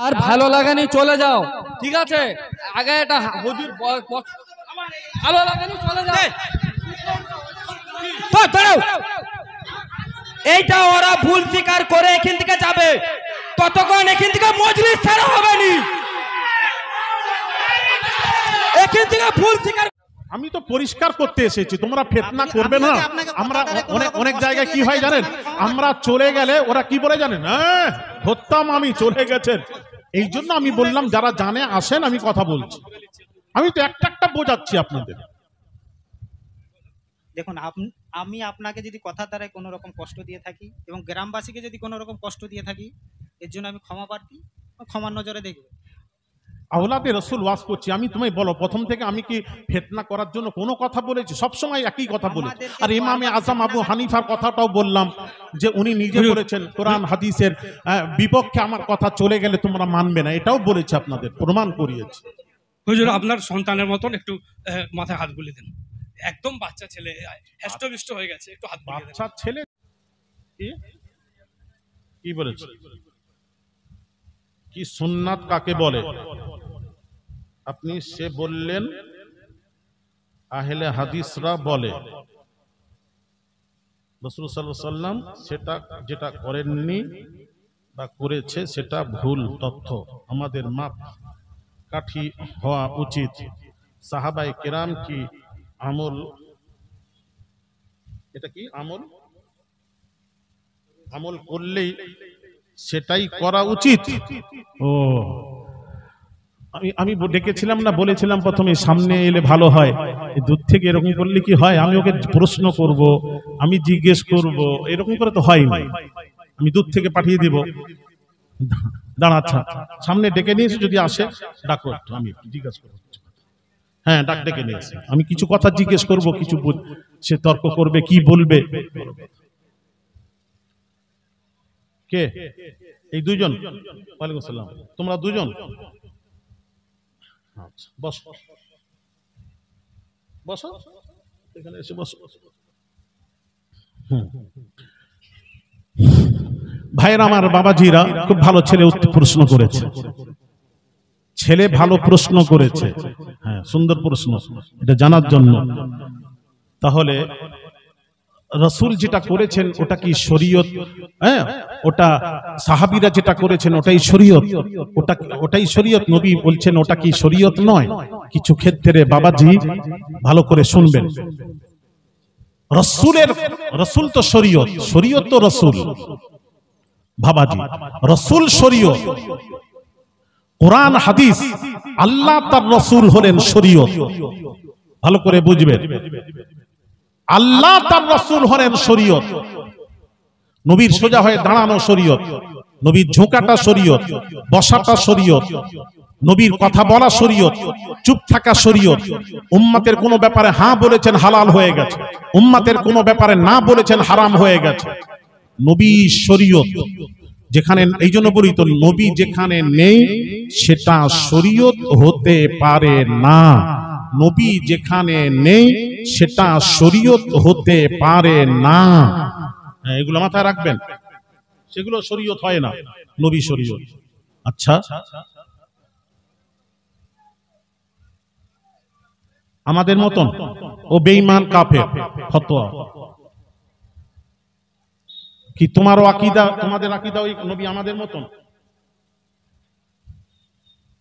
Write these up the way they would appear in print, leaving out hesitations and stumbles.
আর ভালো লাগেনি চলে যাও, ঠিক আছে? আগে এটা হুজুর ভালো লাগেনি চলে যাও। এইটা ওরা ভুল স্বীকার করে এখান থেকে যাবে, ততক্ষণ এখান থেকে মজলিস ছাড়া হবে না। এখান থেকে ভুল স্বীকার আমি তো পরিষ্কার করতে এসেছি, তোমরা ফিতনা করবে না। আমরা অনেক জায়গায় কি হয় জানেন, আমরা চলে গেলে ওরা কি বলে জানেন, হ্যাঁ ধরতাম আমি, চলে গেছেন। এই জন্য আমি বললাম যারা জানে আসেন, আমি কথা বলছি। আমি তো একটা বোঝাচ্ছি আপনাদের। দেখুন, আমি আপনাকে যদি কথা দ্বারায় কোনো রকম কষ্ট দিয়ে থাকি এবং গ্রামবাসীকে যদি কোনো রকম কষ্ট দিয়ে থাকি, এর জন্য আমি ক্ষমা প্রার্থী, ক্ষমার নজরে দেখব। আওলাদে রসুল ওয়াজ করছি, আমি তোমায় বলো প্রথম থেকে আমি কি ফিতনা করার জন্য কোনো কথা বলেছি? সবসময় একই কথা বলেছি। আর ইমামে আজম আবু হানিফার কথাটাও বললাম যে উনি নিজে বলেছেন কোরআন হাদিসের বিপক্ষে আমার কথা চলে গেলে তোমরা মানবে না, এটাও বলেছি, আপনাদের প্রমাণ করিয়েছি। হুজুর, আপনার সন্তানের মতন একটু মাথায় হাত বুলিয়ে দেন। একদম বাচ্চা ছেলে, হেষ্টবিষ্ট হয়ে গেছে, একটু হাত বুলিয়ে দেন। বাচ্চা ছেলে কি বলেছে? কি সুন্নাত কাকে বলে? আপনি সে বললেন আহলে হাদিসরা বলে। রাসূল সাল্লাল্লাহু আলাইহি ওয়াসাল্লাম সেটা যেটা করেননি বা করেছে সেটা ভুল তথ্য, আমাদের মাপ কাঠি হওয়া উচিত। সাহাবায়ে কেরাম কি আমল, এটা কি আমল করলেই সেটাই করা উচিত। ও আমি ডেকেছিলাম না, বলেছিলাম প্রথমে সামনে এলে ভালো হয়, দূর থেকে এরকম করলে কি হয়, আমি ওকে প্রশ্ন করব, আমি জিজ্ঞেস করব, এরকম করে তো হয় না। আমি দূর থেকে পাঠিয়ে দিব, দাঁড়াচ্ছা সামনে ডেকে নিয়েছি, যদি আসে ডাকো, আমি জিজ্ঞেস করবো। হ্যাঁ, ডেকে নিয়েছি, আমি কিছু কথা জিজ্ঞেস করব, কিছু সে তর্ক করবে, কি বলবে। কে? এই দুজন। ওয়ালাইকুম আসসালাম। তোমরা দুজন? আচ্ছা, বসো বসো, এখানে এসে বসো। ভাইয়ের আমার, বাবাজিরা, খুব ভালো ছেলে প্রশ্ন করেছে, ছেলে ভালো প্রশ্ন করেছে। হ্যাঁ, সুন্দর প্রশ্ন, এটা জানার জন্য। তাহলে রাসূল যেটা করেছেন ওটা কি শরীয়ত? হ্যাঁ, ওটা সাহাবীরা যেটা করেছেন ওটাই শরীয়ত, ওটাই শরীয়ত। নবী বলছেন ওটা কি শরীয়ত নয়? কিছু ক্ষেত্রে বাবাজি ভালো করে শুনবেন, রাসূল তো শরীয়ত, শরীয়ত তো রাসূল। বাবাজি রাসূল শরীয়ত, কোরআন হাদিস, আল্লাহ তার রাসূল হলেন শরীয়ত। ভালো করে বুঝবেন, আল্লাহ তার রাসূল হলেন শরীয়ত। নবীর সোজা হয়ে দাঁড়ানো শরীয়ত, নবীর ঝোঁকাটা শরীয়ত, বসাটা শরীয়ত, নবীর কথা বলা শরীয়ত, চুপ থাকা শরীয়ত। উম্মতের কোনো ব্যাপারে হ্যাঁ বলেছেন হালাল হয়ে গেছে, উম্মতের কোনো ব্যাপারে না বলেছেন হারাম হয়ে গেছে। নবী শরীয়ত যেখানে, এই জন্য বলি তো, নবী যেখানে নেই সেটা শরীয়ত হতে পারে না। নবী যেখানে নেই সেটা শরীয়ত হতে পারে না। এগুলো মাথায় রাখবেন, সেগুলো শরীয়ত হয় না, নবী শরীয়ত। আচ্ছা, আমাদের মতন ও বেঈমান কাফের ফতোয়া কি? তোমারও আকীদা, তোমাদের আকীদা ওই নবী আমাদের মতন?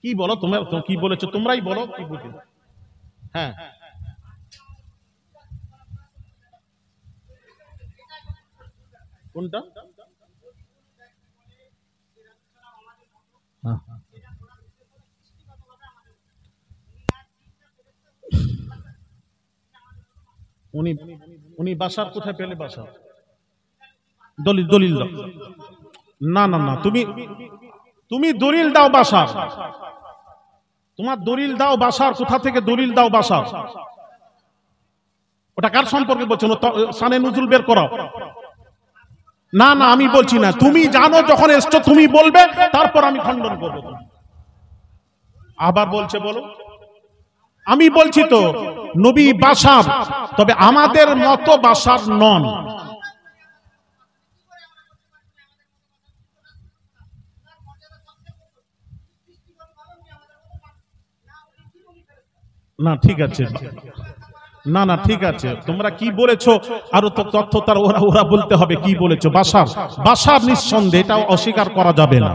কি বলো তোমরা, কি বলেছো তোমরাই বলো, কি বুঝি? হ্যাঁ, কোনটা? উনি বাসার কোথায় পেলে? বাসার দলিল দাও। না না না, তুমি দলিল দাও বাসার, তোমার দলিল দাও বাসার। কোথা থেকে দলিল দাও বাসার? ওটা কার সম্পর্কে বলছো? শানে নুজুল বের করো। না না, আমি বলছি না, তুমি জানো, যখন এসছো তুমি বলবে, তারপর আমি খণ্ডন করবো। আবার বলছে বলো। আমি বলছি তো নবী বাসার, তবে আমাদের মতো বাসার নন। না ঠিক আছে, না না ঠিক আছে, তোমরা কি বলেছো আরো তো তথ্য তার ওরা বলতে হবে কি বলেছো। বাশার নিঃসন্দেহে এটা অস্বীকার করা যাবে না।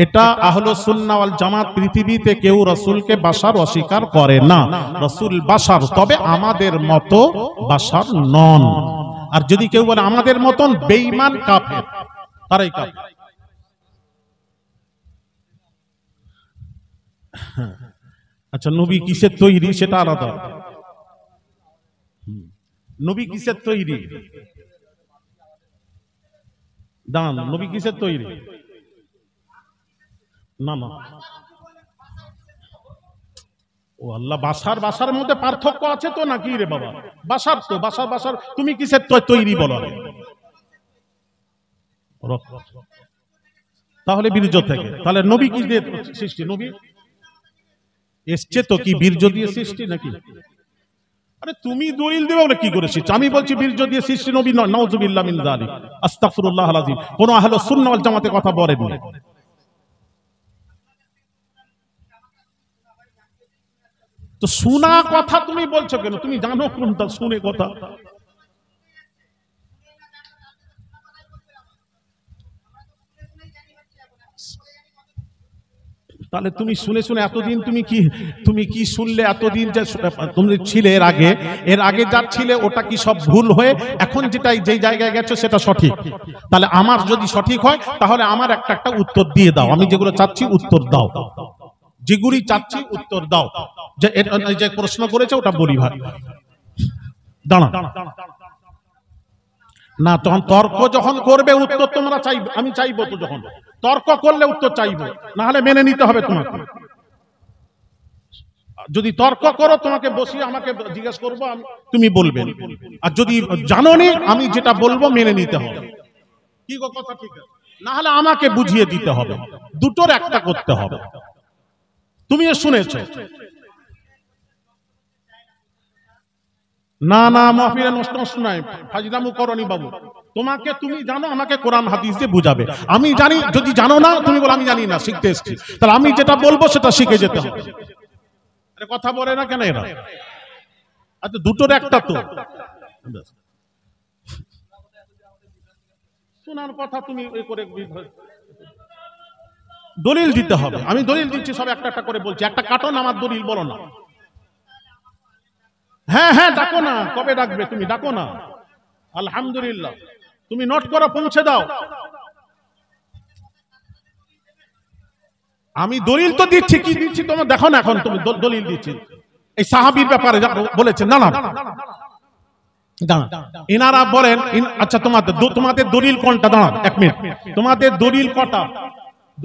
এটা আহলুস সুন্নাহ ওয়াল জামাত পৃথিবীতে কেউ রাসূলকে বাশার অস্বীকার করে না। রাসূল বাশার, তবে আমাদের মতো বাশার নন। আর যদি কেউ বলে আমাদের মতন, বেঈমান কাফের, তারাই কাফের। আচ্ছা, নবী কিসের তৈরি সেটা আলাদা। নবী কিসের তৈরি? দাঁড়ান, নবী কিসের তৈরি? না না, ও আল্লাহ, বাসার মধ্যে পার্থক্য আছে তো নাকি রে বাবা? বাসার তো বাসার, তুমি কিসের তৈরি বলো? তাহলে বীর্য থেকে, তাহলে নবী কি দিয়ে সৃষ্টি? নবী এসছে তো কি বীর্য দিয়ে সৃষ্টি নাকি? আরে তুমি দলিল দেবে বলে কি করেছিস? আমি বলছি বীর্য দিয়ে সৃষ্টি নবী নয়, নাউযুবিল্লাহ মিন যালিক, আস্তাগফিরুল্লাহল আযীম। কোন আহলুস সুন্নাহ ওয়াল জামাতে কথা বলেননি। তো শোনা কথা তুমি বলছো কেন? তুমি জানো কোনটা শুনে কথা? তাহলে তুমি শুনে এতদিন তুমি কি শুনলে এতদিন? যে তুমি ছিলে এর আগে যা ছিলে ওটা কি সব ভুল হয়ে এখন যেই জায়গায় গেছো সেটা সঠিক? তাহলে আমার যদি সঠিক হয় তাহলে আমার একটা উত্তর দিয়ে দাও। আমি যেগুলো চাচ্ছি উত্তর দাও, যেগুলি চাচ্ছি উত্তর দাও। যে প্রশ্ন করেছে ওটা বলি ভাই। দাঁড়া না, তখন তর্ক যখন করবে উত্তর তোমরা চাইবে, আমি চাইবো তো। যখন তর্ক করলে উত্তর চাইবো, না হলে মেনে নিতে হবে তোমাকে। যদি তর্ক করো তোমাকে বসিয়ে আমাকে জিজ্ঞেস করবো, তুমি বলবে। আর যদি জানোনি, আমি যেটা বলবো মেনে নিতে হবে। কি গো কথা ঠিক আছে? না হলে আমাকে বুঝিয়ে দিতে হবে। দুটোর একটা করতে হবে। তুমিও শুনেছো। না না, মাহফিলে নষ্ট নাই, ফাজলামু করনি বাবু। তুমি জানো, আমাকে কোরআন হাদিস দিয়ে বুঝাবে। আমি জানি, যদি জানো না তুমি বলো আমি জানি না, শিখতে এসেছি। তাহলে আমি যেটা বলবো সেটা শিখে যেতে হবে। কথা বলে না কেন এরা? আচ্ছা, দুটোর একটা তো শোনার কথা। তুমি ওই করে দলিল দিতে হবে। আমি দলিল দিচ্ছি, সব একটা করে বলছি। একটা কাটন আমার দলিল বলো না। হ্যাঁ ডাকো না, কবে ডাকবে তুমি? ডাকো না। আলহামদুলিল্লাহ, তুমি নোট করো, পৌঁছে দাও। আমি দলিল তো দিচ্ছি, কি দিচ্ছি তোমার দেখো না। এখন তুমি দলিল দিচ্ছি এই সাহাবীর ব্যাপারে বলেছেন। না ইনারা বলেন, আচ্ছা তোমাদের দলিল কোনটা? দাঁড়ান 1 মিনিট। তোমাদের দলিল কটা?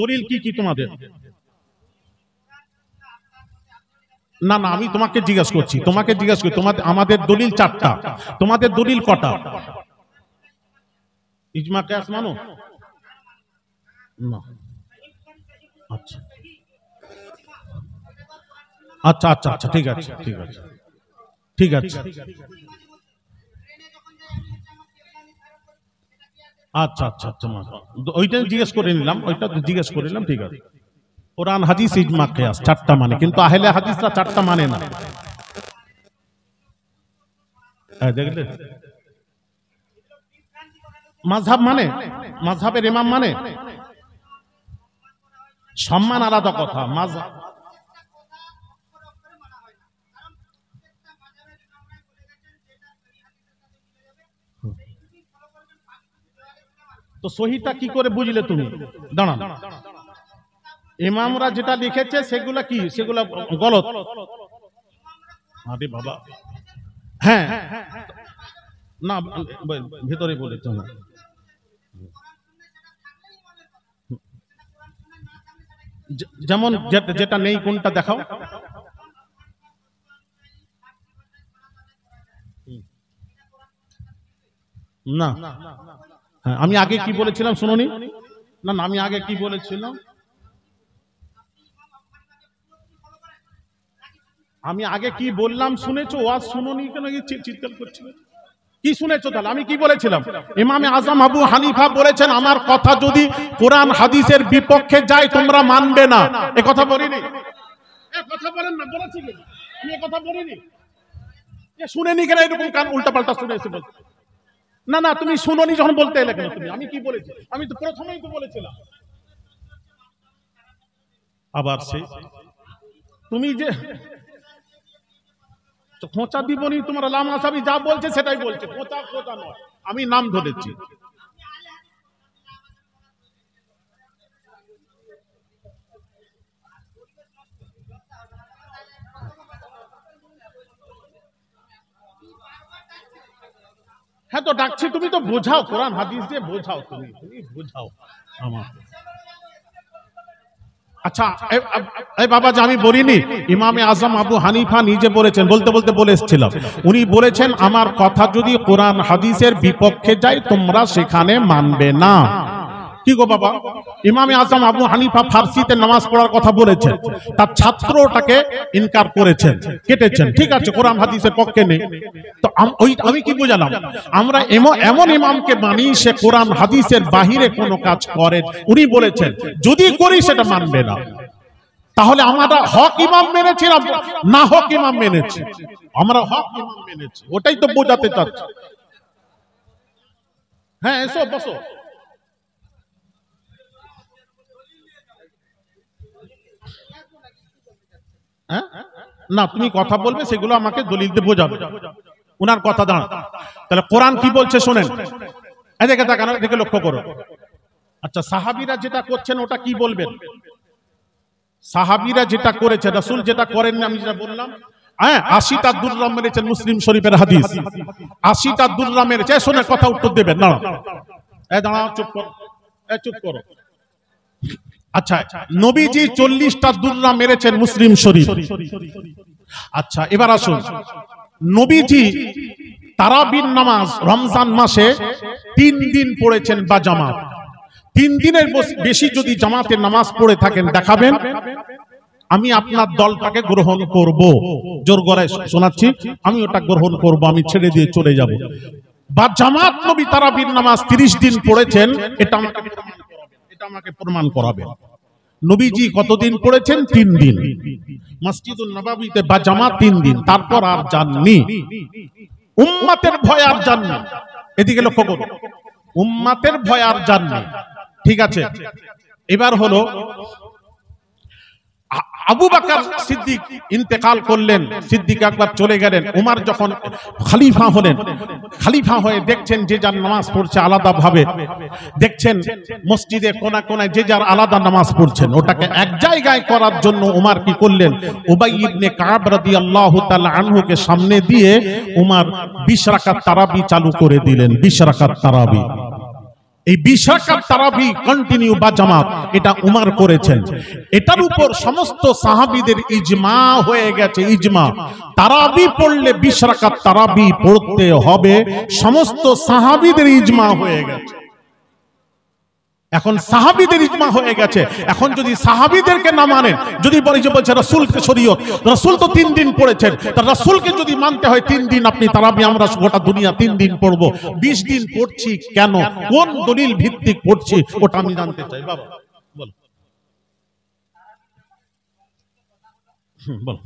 দলিল কি তোমাদের? না আমি তোমাকে জিজ্ঞাসা করছি, আমাদের দলিল 4টা। তোমাদের দলিল কটা? ইজমা কিয়াস মানো না? আচ্ছা ঠিক আছে। আচ্ছা ওইটা জিজ্ঞেস করে নিলাম, ঠিক আছে। কোরআন হাদিস ইজমা কিয়াস 4টা মানে, কিন্তু আহলে হাদিসরা 4টা মানে না। দেখলে মাযহাব মানে, মাযহাবের ইমাম মানে। সম্মান আলাদা কথা। মাযহাব তো সহিটা কি করে বুঝলে তুমি? দাঁড়ান, ইমামরা যেটা লিখেছে সেগুলা কি? সেগুলা গলত। আরে বাবা, হ্যাঁ না, ভেতরে বলেছে না। যেমন যেটা নেই কোনটা দেখাও। না আমি আগে কি বলেছিলাম শুনোনি? না আমি আগে কি বলেছিলাম? আমি আগে কি বললাম শুনেছো? ওয়াজ শুনোনি কেন? চিৎকার করছিল কি শুনেছো? তাহলে আমি কি বলেছিলাম? ইমামে আজম আবু হানিফা বলেছেন, আমার কথা যদি কোরআন হাদিসের বিপক্ষে যায় তোমরা মানবে না। এ কথা বলিনি? কথা বলেন না, বলেছি কি আমি এ কথা বলিনি? শুনেনি কেন এরকম কান উল্টা পাল্টা শুনে এসে বলতে? না না, তুমি শুনোনি যখন বলতে এলে কেন? তুমি আমি কি বলেছি? আমি তো প্রথমেই তো বলেছিলাম। আবার সে তুমি যে খোঁচা দিবনি, তোমার লামা সাবি যা বলছে সেটাই বলছে, খোঁচা খোঁচা নয়, আমি নাম ধরেছি। হ্যাঁ তো ডাকছি, তুমি তো বোঝাও, কোরআন হাদিস দিয়ে বোঝাও, তুমি বোঝাও আমার। আচ্ছা এই বাবা যে আমি বলিনি, ইমামে আজম আবু হানিফা নিজে বলেছেন, বলতে বলতে বলে এসেছিলাম, উনি বলেছেন আমার কথা যদি কোরআন হাদিসের বিপক্ষে যায় তোমরা সেখানে মানবে না। কি গো বাবা, ইমামে আজম আবু হানিফা ফার্সিতে নামাজ পড়ার কথা বলেছেন, তার ছাত্র ওটাকে ইনকার করেছেন, কেটেছেন, ঠিক আছে, কোরআন হাদিসের পক্ষে নেই। তো আমি কি বোঝালাম, আমরা এমন ইমামকে মানি সে কোরআন হাদিসের বাহিরে কোনো কাজ করেন, উনি বলেছেন যদি করি সেটা মানবে না। তাহলে আমরা হক ইমাম মেনেছি না হক ইমাম মেনেছি? আমরা হক ইমাম মেনেছি, ওটাই তো বোঝাতে চাচ্ছি। হ্যাঁ এসো বসো। না তুমি কথা বলবে, সেগুলো আমাকে দলিল দিয়ে বোঝাবে, উনার কথা দাঁড়া। তাহলে কোরআন কি বলছে শোনেন, এদিকে তাকানো, এদিকে লক্ষ্য করো। আচ্ছা সাহাবীরা যেটা করছেন ওটা কি বলবেন? সাহাবীরা যেটা করেছে, রাসূল যেটা করেননি, আমি যেটা বললাম, হ্যাঁ 80টা দুররা মেরেছেন, মুসলিম শরীফের হাদিস, 80টা দুররা মেরেছে। শোনে কথা উত্তর দেবেন না, এই দাঁড়াও, চুপ করো, এই চুপ করো। আচ্ছা নবীজি 40টা দুররা মেরেছেন মুসলিম শরীফ। আচ্ছা এবার আসুন, নবীজি তারাবির নামাজ রমজান মাসে 3 দিন পড়েছেন বা জামাত, 3 দিনের বেশি যদি জামাতের নামাজ পড়ে থাকেন দেখাবেন, আমি আপনার দলটাকে গ্রহণ করব। জোর গলায় শোনাচ্ছি, আমি ওটা গ্রহণ করব, আমি ছেড়ে দিয়ে চলে যাব। বা জামাত নবী তারাবির নামাজ 30 দিন পড়েছেন, এটা আমাকে প্রমাণ করাবেন। নবীজি কতদিন পড়েছেন? 3 দিন। মসজিদুল নববীতে বা জামাত 3 দিন, তারপর আর যাননি। উম্মতের ভয় আর যাননি, এদিকে লক্ষ্য করুন, উম্মতের ভয় আর যাননি, ঠিক আছে। এবার হলো আবু বকর সিদ্দিক ইন্তেকাল করলেন, সিদ্দিক আকবর চলে গেলেন, উমর যখন খলিফা হলেন, খলিফা হয়ে দেখছেন যে যার নামাজ পড়ছে আলাদা ভাবে, দেখছেন মসজিদে কোনা কোনায় যে যার আলাদা নামাজ পড়ছেন, ওটাকে এক জায়গায় করার জন্য উমর কি করলেন, উবাই ইবনে কাব রাদিয়াল্লাহু তাআলা আনহুকে সামনে দিয়ে উমর 20 রাকাত তারাবি চালু করে দিলেন। 20 রাকাত তারাবি, এই 20 রাকাত তারাবি কন্টিনিউ বা জামাত, এটা উমর করেছেন। এটার উপর সমস্ত সাহাবীদের ইজমা হয়ে গেছে, ইজমা। তারাবি পড়লে 20 রাকাত তারাবি পড়তে হবে, সমস্ত সাহাবীদের ইজমা হয়ে গেছে। এখন সাহাবীদের ইজমা হয়ে গেছে, এখন যদি সাহাবীদেরকে না মানেন, যদি বলি যে বলছে রাসূলকে শরীয়ত, রাসূল তো 3 দিন পড়েছেন, তা রাসূলকে যদি মানতে হয় 3 দিন আপনি তারাবি, আমরা গোটা দুনিয়া 3 দিন পড়বো, 20 দিন পড়ছি কেন? কোন দলিল ভিত্তিক পড়ছি ওটা আমি জানতে চাই। বাবা বল, বল,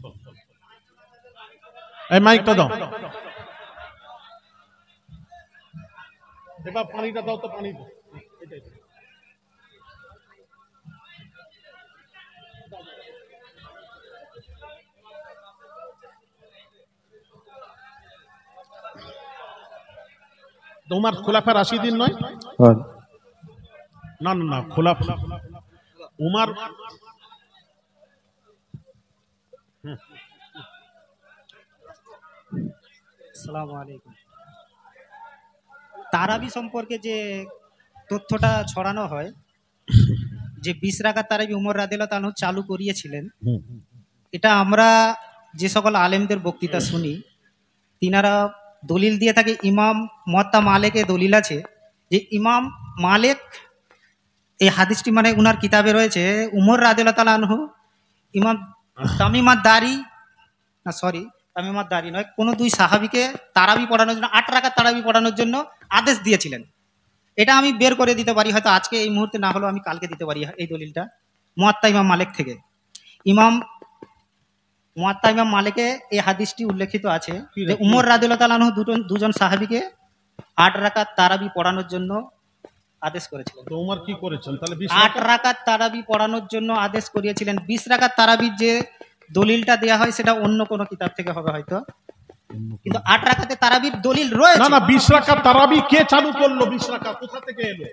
এই মাইকটা দাও, এবার পানিটা দাও তো, পানি দাও। তোমার খোলাফা রাশিদিন নয়? না না না, খোলাফা উমর। আসসালামু আলাইকুম। তারাবি সম্পর্কে যে তথ্যটা ছড়ানো হয়, যে 20 রাকাত তারাবি উমর রাদিয়াল্লাহু তাআলা চালু করিয়েছিলেন, এটা আমরা যে সকল আলেমদের বক্তৃতা শুনি, তিনারা দলিল দিয়ে থাকে। ইমাম মুয়াত্তা মালিকে দলিল আছে যে ইমাম মালিক, এই হাদিসটি মানে উনার কিতাবে রয়েছে, উমর রাদিয়াল্লাহু তাআলা আনহু ইমাম তামিমাদ দারি নয়, কোনো 2 সাহাবীকে তারাবি পড়ানোর জন্য 8 রাকাত তারাবি পড়ানোর জন্য আদেশ দিয়েছিলেন। এটা আমি বের করে দিতে পারি, হয়তো আজকে এই মুহূর্তে না হলেও আমি কালকে দিতে পারি এই দলিলটা মুয়াত্তা ইমাম মালিক থেকে। ইমাম মুয়াত্তা ইমাম মালিকে এই হাদিসটি উল্লেখিত আছে যে উমর রাদিয়াল্লাহু তাআলা আনহু দুজন সাহাবীকে 8 রাকাত তারাবি পড়ানোর জন্য আদেশ করেছিলেন। তো উমর কি করেছেন তাহলে? 8 রাকাত তারাবি পড়ানোর জন্য আদেশ করিয়েছিলেন। 20 রাকাত তারাবির যে দলিলটা দেয়া হয় সেটা অন্য কোনো কিতাব থেকে হবে হয়তো, কিন্তু 8 রাকাতে তারাবির দলিল না রয়েছে। না 20 রাকাত তারাবি কে চালু করলো? 20 রাকাত কোথা থেকে এলো?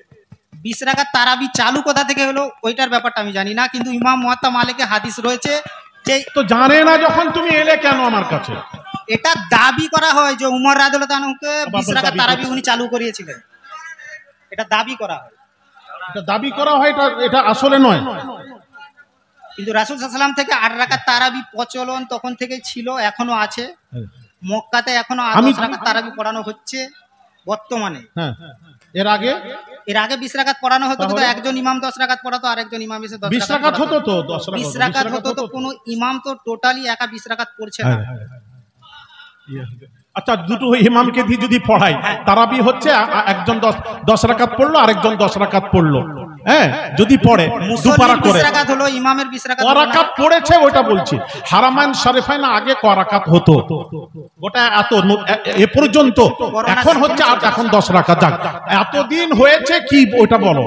20 রাকাত তারাবি চালু কোথা থেকে হলো ওইটার ব্যাপারটা আমি জানি না, কিন্তু ইমাম মুয়াত্তা মালিকে হাদিস রয়েছে যে তো জানে না যখন তুমি এলে কেন আমার কাছে? এটা দাবি করা হয় যে উমর রাদিয়াল্লাহু তাআলাকে 20 রাকাত দাবি তারাবি করছে। উনি চালু করিয়েছিলেন, এটা দাবি করা হয়। এটা দাবি করা হয়, এটা আসলে নয়। কিন্তু রাসূল সাল্লাল্লাহু আলাইহি ওয়াসাল্লাম থেকে 8 রাকাত তারাবি প্রচলন তখন থেকেই ছিল, এখনো আছে। মক্কাতে এখনো 10 রাকাত তারাবি পড়ানো হচ্ছে বর্তমানে। হ্যাঁ, এর আগে 20 রাকাত পড়ানো হতো, কিন্তু তাহলে? একজন ইমাম 10 রাকাত পড়াতো, আরেকজন ইমাম এসে 10 20 রাকাত হতো তো, 10 20 রাকাত হতো তো কোনো ইমাম তো টোটালি একা 20 রাকাত পড়ছে না। আচ্ছা, দুটো ইমামকে দিয়ে যদি পড়াই, তারাবি হচ্ছে একজন 10 রাকাত পড়লো, আরেকজন 10 রাকাত পড়লো। হ্যাঁ, যদি পড়ে দুপারা মুসল্লির করে 20 রাকাত হলো, ইমামের 20 রাকাত হলো না। করাকাত পড়েছে ওটা বলছি। হারামাইন শরীফাইন আগে করাকাত হতো, ওটা এত এ পর্যন্ত। এখন হচ্ছে এখন 10 রাকাত। যাক, এতদিন হয়েছে কি ওটা বলো।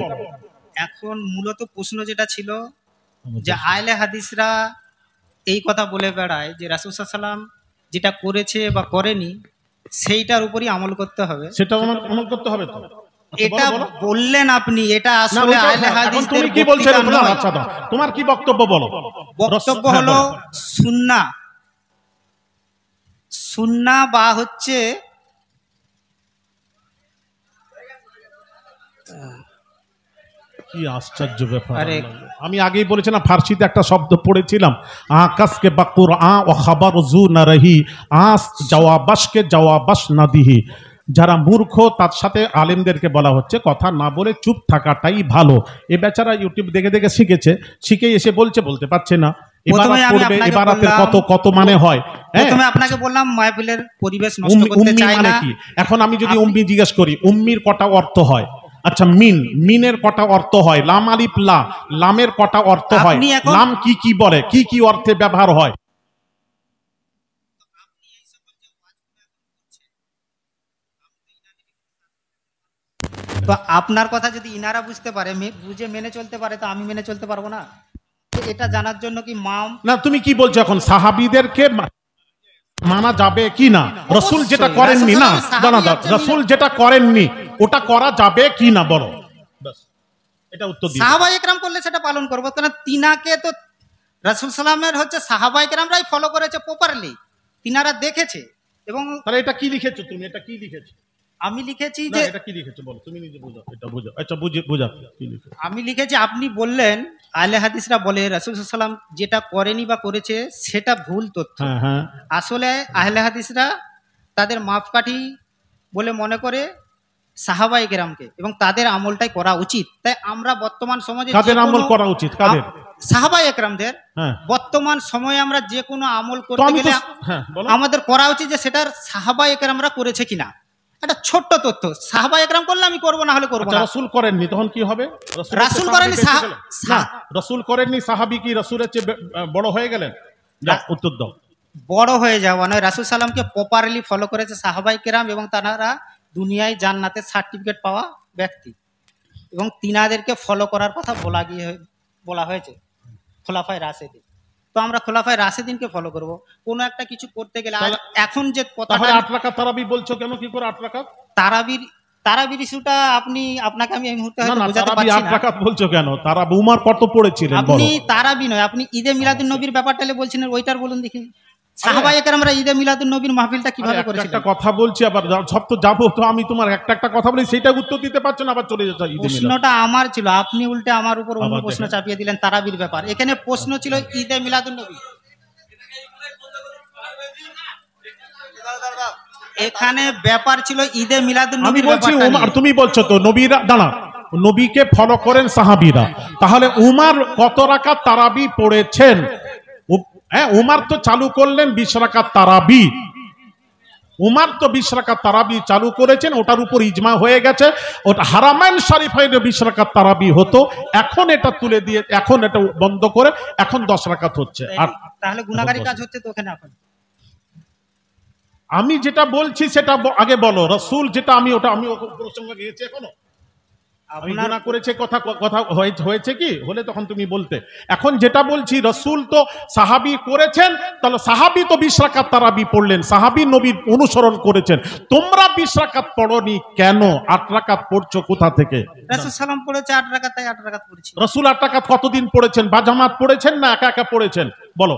এখন মূলত প্রশ্ন যেটা ছিল যে আহলে হাদিসরা এই কথা বলে বেড়ায় যে রাসূল সাল্লাল্লাহু আলাইহি ওয়াসাল্লাম যেটা করেছে বা করেনি সেইটার উপরই আমল করতে হবে। সেটা আমল করতে হবে তো। এটা বললেন আপনি, এটা না, আসলে ওইটা- আহলে এখন হাদিসদের তুমি কি বলছো বক্তৃতা এটা বলো। নয়। আচ্ছা দাও, তোমার কি বক্তব্য বলো। বক্তব্য হ্যাঁ, হলো বলো। সুন্নাহ বা হচ্ছে কি আশ্চর্য ব্যাপার। আরে আমি আগেই বলেছিলাম, ফার্সিতে একটা শব্দ পড়েছিলাম, আকাশকে বাকুর ও খাবার জু না রহি আস জওয়াবাসকে জওয়াবাস না দিহি। যারা মূর্খ তার সাথে আলেমদেরকে বলা হচ্ছে কথা না বলে চুপ থাকাটাই ভালো। এ বেচারা ইউটিউব দেখে দেখে শিখেছে, শিখে এসে বলতে পারছে না। প্রথমে এবারাত আমি পড়বে, আপনাকে এবারাতের বললাম- কত মানে হয়। হ্যাঁ, প্রথমে আপনাকে বললাম মাহফিলের পরিবেশ নষ্ট করতে উম্মি চাই মানে না। কি? এখন আমি যদি উম্মি জিজ্ঞেস করি, উম্মির কটা অর্থ হয়? আচ্ছা, মিনের কটা অর্থ হয়? লাম আলিফ লা, লামের কটা অর্থ হয়? আপনি এখন- লাম কি কি বলে, কি কি অর্থে ব্যবহার হয়? তো আপনার কথা যদি ইনারা বুঝতে পারে, বুঝে মেনে চলতে পারে, তো আমি মেনে চলতে পারবো না? তো এটা জানার জন্য কি না, তুমি কি বলছো এখন? সাহাবীদেরকে মানা যাবে কি না? রসুল যেটা অবশ্যই। করেননি না, রাসূল দাঁড়া দাঁড়া, সাহাবী রসুল যেটা করেননি ওটা করা যাবে কি না বলো। ব্যাস, এটা উত্তর দিই। সাহাবায়ে কেরাম করলে সেটা পালন করবো, কারণ তিনাকে তো রাসূল সাল্লামের হচ্ছে সাহাবায়ে কেরামরাই ফলো করেছে প্রপারলি, তিনারা দেখেছে। এবং তাহলে এটা কি লিখেছো তুমি? এটা কি লিখেছো? আমি লিখেছি না, যে এটা কি লিখেছো বলো, তুমি নিজে বুঝাও, এটা বুঝাও। আচ্ছা, বুঝাও কি লিখেছো। আমি লিখেছি, আপনি বললেন আহলে হাদিসরা বলে রাসূল সাল্লাল্লাহু আলাইহি ওয়াসাল্লাম যেটা করেনি বা করেছে সেটা ভুল তথ্য। হ্যাঁ হ্যাঁ, আসলে আহলে হাদিসরা তাদের মাপকাঠি বলে মনে করে সাহাবায়ে কেরামকে, এবং তাদের আমলটাই করা উচিত। তাই আমরা বর্তমান সমাজে কাদের যে কোনো- আমল করা উচিত? কাদের? সাহাবায়ে কেরামদের। হ্যাঁ, বর্তমান সময়ে আমরা যে কোনো আমল তো করতে আমি তো গেলে হ্যাঁ বলো। আমাদের করা উচিত যে সেটার সাহাবায়ে কেরামরা করেছে কিনা। একটা ছোট্ট তথ্য, সাহাবায়ে কেরাম করলে আমি করবো, না হলে করবো আচ্ছা, না। রাসূল করেননি তখন কি হবে? রাসূল করেননি, না, রাসূল করেননি, সাহাবী কি রাসূলের চেয়ে বড় হয়ে গেলেন? যাও, উত্তর দাও। বড় হয়ে যাওয়া নয়, রাসূল সাল্লামকে প্রপারলি ফলো করেছে সাহাবায়ে কেরাম, এবং তারা দুনিয়ায় জান্নাতের সার্টিফিকেট পাওয়া ব্যক্তি, এবং তিনাদেরকে ফলো করার কথা বলা হয়েছে খোলাফায়ে রাশেদিন। তো আমরা খোলাফায়ে রাশেদিনকে ফলো করব কোনো একটা কিছু করতে গেলে। আর এখন যে তাহলে কথাটা 8 রাকাত তারাবি বলছো কেন? কি করে 8 রাকাত? তারাবির ইস্যুটা আপনাকে আমি এই মুহূর্তে না হয়তো না, বোঝাতে তারাবি পারছি 8 না। রাকাত বলছো কেন? তারা উমর কত পড়েছিলেন বলো। আপনি তারাবি নয়, আপনি ঈদে মিলাদুন নবীর ব্যাপারটা বলছিলেন, ওইটার বলুন দেখি। সাহাবায়ে কেরামরা ঈদে মিলাদুন নবীর মাহফিলটা কিভাবে একটা করেছিলেন? কথা বলছি, আবার সব তো যাবো, তো আমি তোমার একটা কথা বলি, সেটা উত্তর দিতে পারছো না, আবার চলে যাচ্ছ ঈদে মিলাদ। প্রশ্নটা আমার ছিল, আপনি উল্টে আমার উপর অন্য আবার প্রশ্ন দেখেন। চাপিয়ে দিলেন তারাবির ব্যাপার। এখানে প্রশ্ন ছিল ঈদে মিলাদুন নবী, এখানে ব্যাপার ছিল ঈদে মিলাদুন আমি নবীর বলছি ব্যাপারটা উমর, নিয়ে। তুমি বলছো তো নবীরা, দাঁড়া, নবীকে ফলো করেন সাহাবীরা, তাহলে উমর কত রাকাত তারাবি পড়েছেন? হ্যাঁ, উমর তো চালু করলেন 20 রাকাত তারাবি। উমার তো 20 রাকাত তারাবি চালু করেছেন, ওটার উপর ইজমা হয়ে গেছে। ওটা হারামাইন শরীফে 20 রাকাত তারাবি হতো, এখন এটা তুলে দিয়ে, এখন এটা বন্ধ করে এখন 10 রাকাত হচ্ছে। আর তাহলে গুনাহগারি কাজ হচ্ছে তো ওখানে এখন। আমি যেটা বলছি সেটা আগে বলো। রাসূল যেটা আমি ওটা আমি প্রসঙ্গে গিয়েছি এখনো আমি গুনাহ করেছে কথা কথা হয়েছে কি হলে তখন তুমি বলতে। এখন যেটা বলছি রাসূল তো সাহাবী করেছেন, তাহলে সাহাবী তো 20 রাকাত তারাবি পড়লেন, সাহাবী নবীর অনুসরণ করেছেন। তোমরা 20 রাকাত পড়োনি কেন? 8 রাকাত পড়ছো কোথা থেকে? রাসূল সাল্লাম পড়েছে 8 রাকাত, তাই 8 রাকাত পড়েছি। রাসূল 8 রাকাত কতদিন পড়েছেন? বা জামাত পড়েছেন না একা একা পড়েছেন? বলো।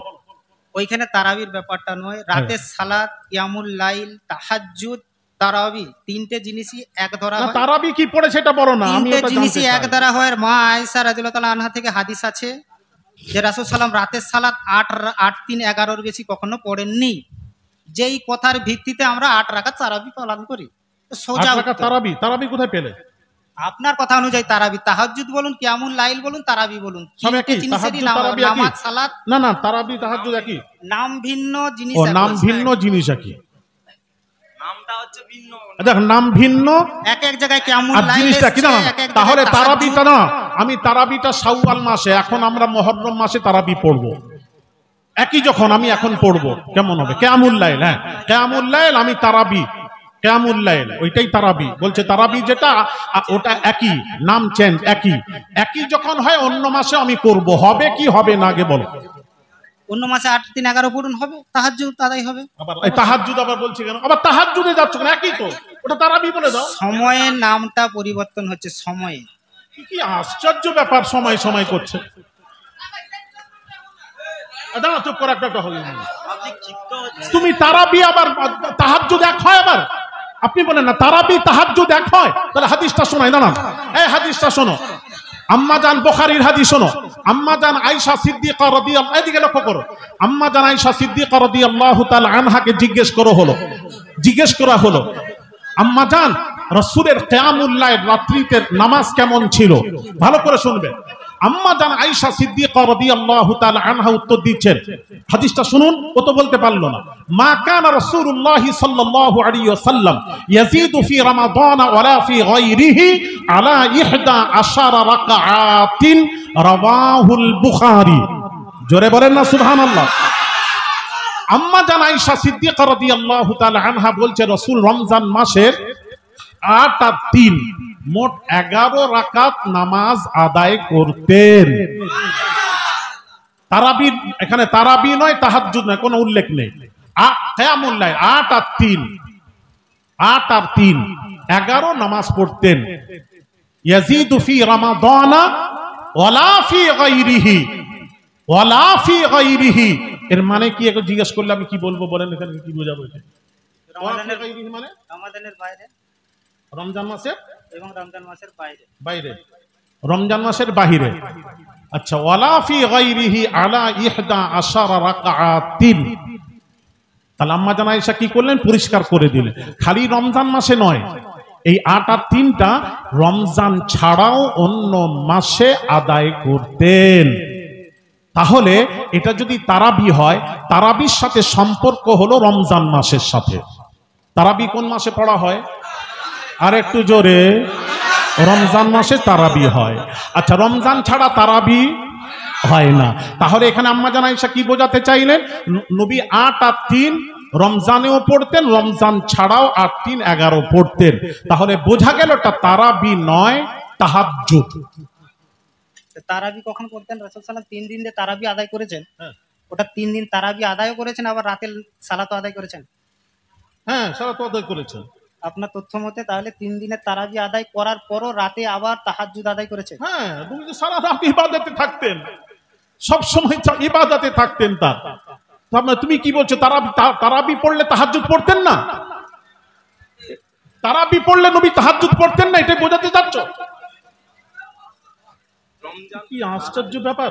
ওইখানে তারাবির ব্যাপারটা নয়, রাতের সালাত, কিয়ামুল লাইল, তাহাজ্জুদ, তারাবি তিনটে জিনিসই এক ধরা না হয়। তারাবি কি পড়ে সেটা বলো না, আমি তিনটে ওটা জানতে জিনিসই এক চাই। ধরা হয়। মা আয়েশা রাদিয়াল্লাহু তাআলা আনহা থেকে হাদিস আছে যে রাসূল সাল্লাম রাতের সালাত 8 3 11 বেশি কখনো পড়েননি। যেই কথার ভিত্তিতে আমরা 8 রাকাত তারাবি পালন করি। তো 8 সোজা রাকাত উত্তর। তারাবি, তারাবি কোথায় পেলে? আপনার কথা অনুযায়ী তারাবি, তাহাজ্জুদ বলুন, কিয়ামুল লাইল বলুন, তারাবি বলুন, সব তিনটে একই, জিনিসেরই তাহাজ্জুদ নাম, তারাবি একই? নামাজ সালাত না না তারাবি তাহাজ্জুদ একই? নাম ভিন্ন, জিনিস ও এক। নাম ভিন্ন, জিনিস একই। দেখ নাম ভিন্ন এক এক জায়গায় কিয়ামুল আর লাইল জিনিসটা কি জানো? এসেছে, এক এক জায়গায় তাহলে তাহাজ্জুদ। তারাবিটা না, আমি তারাবিটা শাওয়াল মাসে, এখন আমরা মুহররম মাসে তারাবি পড়বো একই, যখন আমি এখন পড়বো কেমন হবে? কিয়ামুল লাইল, হ্যাঁ কিয়ামুল লাইল, আমি তারাবি কিয়ামুল লাইল ওইটাই তারাবি বলছে। তারাবি যেটা ওটা একই, নাম চেঞ্জ, একই একই যখন হয় অন্য মাসে আমি করব, হবে কি হবে না আগে বলো। অন্য মাসে 8 3 11 পূরণ হবে, তাহাজ্জুদ আদায় হবে। আবার এই তাহাজ্জুদ আবার বলছি কেন? আবার তাহাজ্জুদে যাচ্ছ কেন? একই তো, ওটা তারাবি বলে দাও। সময়ের নামটা পরিবর্তন হচ্ছে, সময়ে। কি আশ্চর্য ব্যাপার, সময় সময় করছে। দাঁড়া চুপ করে একটা হল। তুমি তারাবি আবার তাহাজ্জুদ এক হয়? আবার আপনি বলেন না তারাবি তাহাজ্জুদ এক হয়? তাহলে হাদিসটা শোনাই, দাঁড়ান এই হাদিসটা শোনো। আম্মাজান বুখারীর হাদিস শোনো। আম্মাজান আয়েশা সিদ্দিকা রাদিয়াল্লাহু, এদিকে লক্ষ্য করো। আম্মাজান আয়েশা সিদ্দিকা রাদিয়াল্লাহু তাআলা আনহাকে জিজ্ঞেস করা হলো আম্মাজান রাসূলের কিয়ামুল লাইল রাত্রিতে নামাজ কেমন ছিল? ভালো করে শুনবে। আম্মাজান আয়েশা সিদ্দিকা রাদিয়াল্লাহু তাআলা আনহা উত্তর দিচ্ছেন, হাদিসটা শুনুন, ও তো বলতে পারলো না। মা কানা রাসূলুল্লাহ সাল্লাল্লাহু আলাইহি ওয়াসাল্লাম ইয়াজিদু ফি রমাদান ওয়ালা ফি গায়রিহি আলা 11 রাকাআতিন, রাওয়াহুল বুখারী। জোরে বলেন না সুবহানাল্লাহ। আম্মাজান আয়েশা সিদ্দিকা রাদিয়াল্লাহু তাআলা আনহা বলছে রাসূল রমজান মাসের 8 আর 3 মোট 11 রাকাত নামাজ আদায় করতেন। তারাবি, এখানে তারাবি নয়, তাহাজ্জুদ নয়, কোনো উল্লেখ নেই। কিয়ামুল লাইল 8 আর 3 11 নামাজ পড়তেন। ইয়াজিদু ফি রমাদানা ওয়ালা ফি গায়রিহি, এর মানে কি? একটু জিজ্ঞেস করলে আমি কি বলবো বলেন, এখানে কি বোঝাবো? মানে রমাদানের বাইরে রমজান মাসে এবং রমজান মাসের বাইরে। বাইরে, রমজান মাসের বাহিরে। আচ্ছা, ওয়ালা ফি গায়রিহি আলা 11 রাকাআতিন। তাহলে আম্মা জান আয়েশা কি করলেন? পরিষ্কার করে দিলেন খালি রমজান মাসে নয়, এই 8 আর 3টা রমজান ছাড়াও অন্য মাসে আদায় করতেন। তাহলে এটা যদি তারাবি হয়, তারাবির সাথে সম্পর্ক হলো রমজান মাসের সাথে। তারাবি কোন মাসে পড়া হয়? আর একটু জোরে। রমজান মাসে তারাবি হয়। আচ্ছা, রমজান ছাড়া তারাবি হয় না। তাহলে এখানে আম্মা জান আয়েশা কি বোঝাতে চাইলেন? নবী 8 আর 3 রমজানেও পড়তেন, রমজান ছাড়াও 8 3 11 পড়তেন। তাহলে বোঝা গেল এটা তারাবি নয়, তাহাজ্জুদ। তারাবি কখন করতেন? রাসূল সাল্লাল্লাহু 3 দিন যে তারাবি আদায় করেছেন, ওটা 3 দিন তারাবি আদায়ও করেছেন, আবার রাতের সালাতও আদায় করেছেন। হ্যাঁ, সালাত আদায় করেছেন। আপনার তথ্য মতে তাহলে 3 দিনের তারাবি আদায় করার পরও রাতে আবার তাহাজ্জুদ আদায় করেছেন। হ্যাঁ, তুমি তো সারা রাত ইবাদতে থাকতেন, সব সময় ইবাদতে থাকতেন। তার মানে তুমি কি বলছো? তারাবি পড়লে তাহাজ্জুদ পড়তেন না? তারাবি পড়লে নবী তাহাজ্জুদ পড়তেন না, এটাই বোঝাতে চাচ্ছ? কি আশ্চর্য ব্যাপার।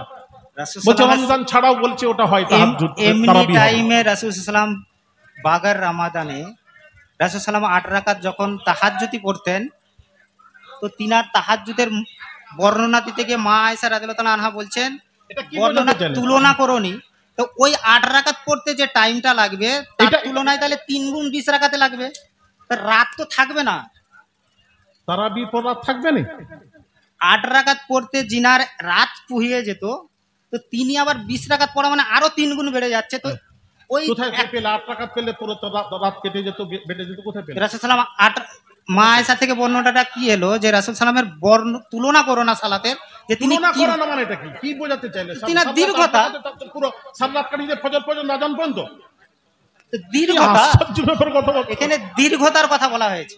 বলছে রমজান ছাড়াও বলছে ওটা হয় তাহাজ্জুদ। এমনি টাইমে রাসূল সাল্লাল্লাহু বাগার রমাদানে রাসূল সাল্লাল্লাহু 8 রাকাত যখন তাহাজ্জুদি পড়তেন, তো তিনার তাহাজ্জুদের বর্ণনা দিতে গিয়ে মা আয়েশা রাদিয়াল্লাহু তাআলা আনহা বলছেন, বর্ণনা তুলনা করনি, তো ওই 8 রাকাত পড়তে যে টাইমটা লাগবে তার এটা- তুলনায় তাহলে 3 গুণ 20 রাকাতে লাগবে, তা রাত তো থাকবে না। তারাবি পড়া থাকবে না? 8 রাকাত পড়তে জিনার রাত পুহিয়ে যেত, তো তিনি আবার 20 রাকাত পড়া মানে আরো 3 গুণ বেড়ে যাচ্ছে। তো ওই কোথায় পেলে 8 টাকা পেলে তোর তো রাত কেটে যেত, বেটে যেত, কোথায় পেলে? রাসূল সাল্লাম 8 মা আয়েশা থেকে বর্ণনাটা কি এলো যে রাসূল সাল্লামের তুলনা করো না সালাতের, যে তিনি তুলনা কি- করা না মানে এটা কি? কি বোঝাতে চাইলে? তিনি দীর্ঘতা। পুরো সালাত কাটিয়ে ফজর পর্যন্ত আজান পর্যন্ত। দীর্ঘতা, আশ্চর্য ব্যাপার কথা বলছো। এখানে দীর্ঘতার কথা বলা হয়েছে।